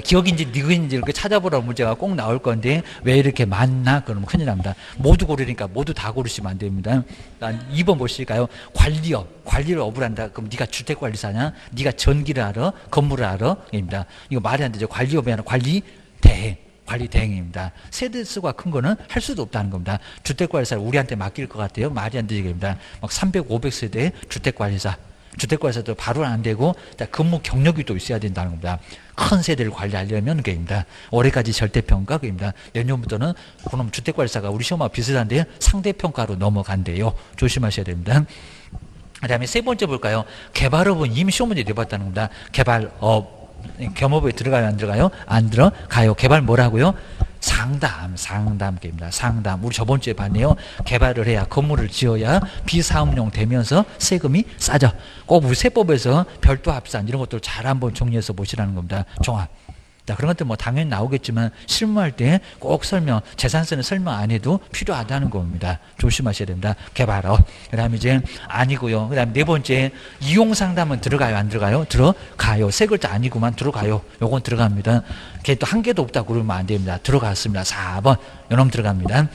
기억인지 니은인지 이렇게 찾아보라는 문제가 꼭 나올 건데 왜 이렇게 많나? 그러면 큰일 납니다. 모두 고르니까 모두 다 고르시면 안 됩니다. 2번 보실까요? 관리업. 관리를 업을 한다. 그럼 네가 주택관리사냐? 네가 전기를 알아? 건물을 알아? 입니다. 이거 말이 안 되죠. 관리업이 아니라 관리대행. 관리 대행입니다. 세대수가 큰 거는 할 수도 없다는 겁니다. 주택관리사를 우리한테 맡길 것 같아요. 말이 안 되지. 막 300, 500세대 주택관리사. 주택관리사도 바로 안 되고 근무 경력이 또 있어야 된다는 겁니다. 큰 세대를 관리하려면 그게입니다. 올해까지 절대평가 그입니다. 내년부터는 그럼 주택관리사가 우리 시험하고 비슷한데 상대평가로 넘어간대요. 조심하셔야 됩니다. 그 다음에 세 번째 볼까요? 개발업은 이미 시험 문제 내봤다는 겁니다. 개발업 겸업에 들어가요 안 들어가요? 안 들어가요. 개발 뭐라고요? 상담입니다. 상담. 우리 저번 주에 봤네요. 개발을 해야 건물을 지어야 비사업용 되면서 세금이 싸져. 꼭 우리 세법에서 별도 합산 이런 것들 잘 한번 정리해서 보시라는 겁니다. 종합. 자, 그런 것들 뭐 당연히 나오겠지만 실무할 때 꼭 설명, 재산세는 설명 안 해도 필요하다는 겁니다. 조심하셔야 됩니다. 개발업. 그 다음에 이제 아니고요. 그 다음에 네 번째 이용상담은 들어가요 안 들어가요? 들어가요. 세 글자 아니구만 들어가요. 요건 들어갑니다. 걔 또 한 개도 없다고 그러면 안 됩니다. 들어갔습니다. 4번 요놈 들어갑니다.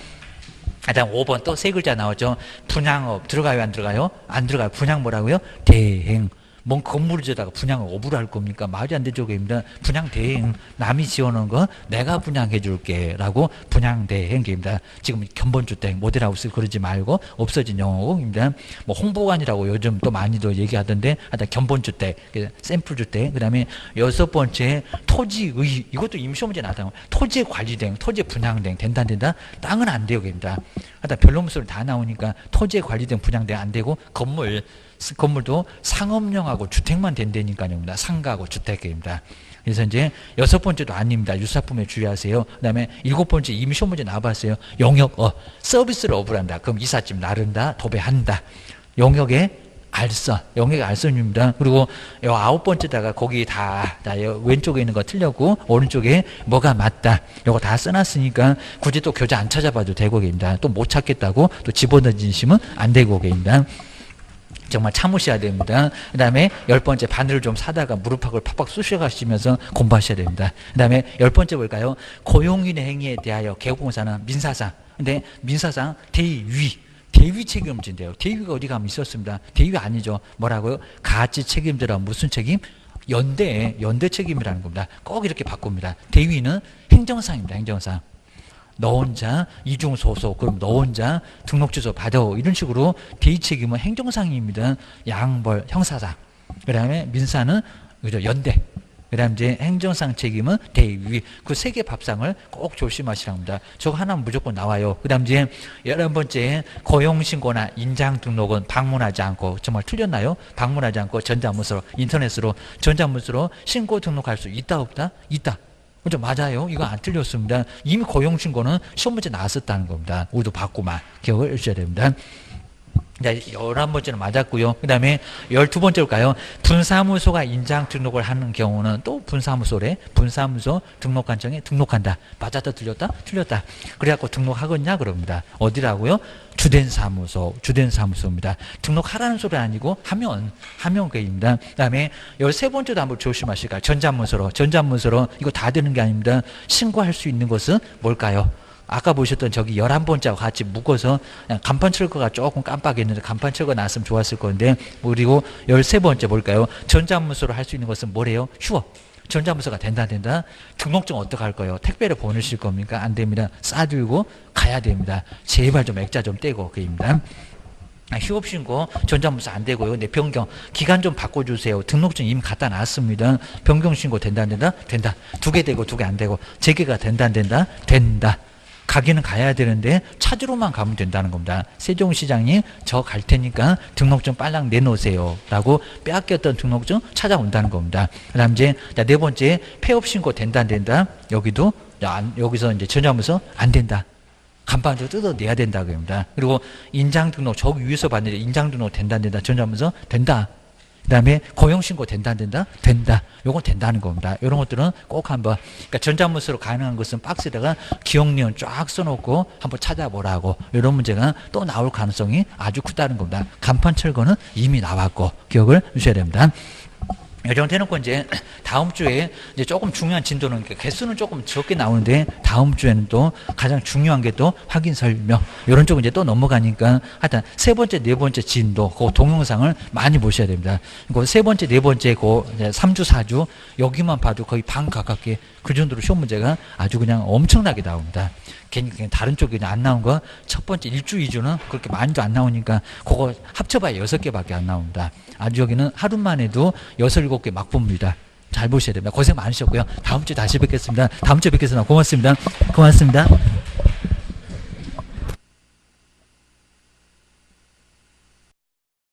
그 다음 5번 또 세 글자 나오죠. 분양업 들어가요 안 들어가요? 안 들어가요. 분양 뭐라고요? 대행. 뭔 건물을 지어다가 분양을 업으로 할 겁니까? 말이 안 되죠. 그입니다. 분양 대행. 남이 지어놓은 거 내가 분양해 줄게. 라고 분양 대행입니다. 지금 견본주택, 모델하우스 그러지 말고 없어진 용어입니다. 뭐 홍보관이라고 요즘 또 많이도 얘기하던데 하여튼 견본주택, 샘플주택. 그 다음에 6번째 토지의, 이것도 임시험 문제 나타나고 토지의 관리 대행, 토지의 분양 대행 된다 안 된다? 땅은 안 돼요. 그입니다. 하여튼 변론문서를 다 나오니까 토지의 관리 대행 분양 대행 안 되고 건물도 상업용하고 주택만 된다니까요. 상가하고 주택입니다. 그래서 이제 6번째도 아닙니다. 유사품에 주의하세요. 그 다음에 7번째 이미 시험 문제 나와봤어요. 영역, 서비스를 업을 한다. 그럼 이삿짐 나른다, 도배한다. 영역에 영역의 알선입니다. 그리고 9번째다가 거기 다 왼쪽에 있는 거 틀렸고 오른쪽에 뭐가 맞다. 요거 다 써놨으니까 굳이 또 교재 안 찾아봐도 되고 계입니다. 또 못 찾겠다고 또 집어던지시면 안 되고 계입니다. 정말 참으셔야 됩니다. 그 다음에 10번째 바늘을 좀 사다가 무릎팍을 팍팍 쑤셔가시면서 공부하셔야 됩니다. 그 다음에 10번째 볼까요? 고용인의 행위에 대하여 개공사는 민사상. 근데 민사상 대위 책임을 진대요. 대위가 어디 가면 있었습니다. 대위 아니죠. 뭐라고요? 같이 책임져라. 무슨 책임? 연대 책임이라는 겁니다. 꼭 이렇게 바꿉니다. 대위는 행정상입니다. 행정상. 너 혼자 이중소속 그럼 너 혼자 등록주소 받아 이런 식으로 대위 책임은 행정상입니다. 양벌 형사상. 그 다음에 민사는 그죠 연대. 그 다음 이제 행정상 책임은 대위. 그 세 개 밥상을 꼭 조심하시라고 합니다. 저거 하나는 무조건 나와요. 그 다음 이제 11번째 고용신고나 인장등록은 방문하지 않고 정말 틀렸나요? 방문하지 않고 전자문서로 인터넷으로 전자문서로 신고 등록할 수 있다 없다? 있다. 그죠? 맞아요. 이거 안 틀렸습니다. 이미 고용신고는 시험 문제 나왔었다는 겁니다. 우리도 받고만 기억을 해주셔야 됩니다. 자, 11번째는 맞았고요. 그 다음에 12번째 볼까요? 분사무소가 인장 등록을 하는 경우는 또 분사무소래. 분사무소 등록관청에 등록한다. 맞았다 틀렸다? 틀렸다. 그래갖고 등록하겠냐? 그럽니다. 어디라고요? 주된 사무소입니다. 등록하라는 소리 아니고 하면 그입니다. 그 다음에 13번째도 한번 조심하실까요? 전자문서로 이거 다 되는 게 아닙니다. 신고할 수 있는 것은 뭘까요? 아까 보셨던 저기 11번째하고 같이 묶어서 그냥 간판 철거가 조금 깜빡했는데 간판 철거 나왔으면 좋았을 건데 그리고 13번째 볼까요? 전자문서로 할 수 있는 것은 뭐래요? 휴업. 전자문서가 된다. 등록증 어떻게 할 거예요? 택배를 보내실 겁니까? 안 됩니다. 싸들고 가야 됩니다. 제발 좀 액자 좀 떼고 그입니다. 휴업신고 전자문서 안 되고요. 근데 변경 기간 좀 바꿔주세요. 등록증 이미 갖다 놨습니다. 변경신고 된다 안 된다? 된다. 2개 되고 2개 안 되고 재개가 된다 안 된다? 된다. 가기는 가야 되는데 찾으러만 가면 된다는 겁니다. 세종시장이 저 갈 테니까 등록증 빨랑 내놓으세요 라고 빼앗겼던 등록증 찾아온다는 겁니다. 그 다음 이제 네 번째 폐업신고 된다 안 된다? 여기도 여기서 이제 전자문서 안 된다. 간판도 뜯어내야 된다 그럽니다. 그리고 인장등록 저기 위에서 봤는데 인장등록 된다 안 된다? 전자문서 된다. 그 다음에 고용신고 된다 안 된다? 된다. 요건 된다는 겁니다. 이런 것들은 꼭 한번 그러니까 전자문서로 가능한 것은 박스에다가 기억리언 쫙 써놓고 한번 찾아보라고 이런 문제가 또 나올 가능성이 아주 크다는 겁니다. 간판 철거는 이미 나왔고 기억을 주셔야 됩니다. 이 정도 해놓고 이제 다음 주에 이제 조금 중요한 진도는 개수는 조금 적게 나오는데 다음 주에는 또 가장 중요한 게 또 확인 설명 이런 쪽은 이제 또 넘어가니까 하여튼 세 번째 네 번째 진도 그 동영상을 많이 보셔야 됩니다. 그 세 번째 네 번째 그 3주 4주 여기만 봐도 거의 반 가깝게 그 정도로 시험 문제가 아주 그냥 엄청나게 나옵니다. 괜히 그냥 다른 쪽이 안 나온 거 첫 번째 1주 2주는 그렇게 많이도 안 나오니까 그거 합쳐봐야 6개밖에 안 나옵니다. 아주 여기는 하루만 해도 6, 7개 막 봅니다. 잘 보셔야 됩니다. 고생 많으셨고요. 다음 주에 다시 뵙겠습니다. 다음 주에 뵙겠습니다. 고맙습니다. 고맙습니다.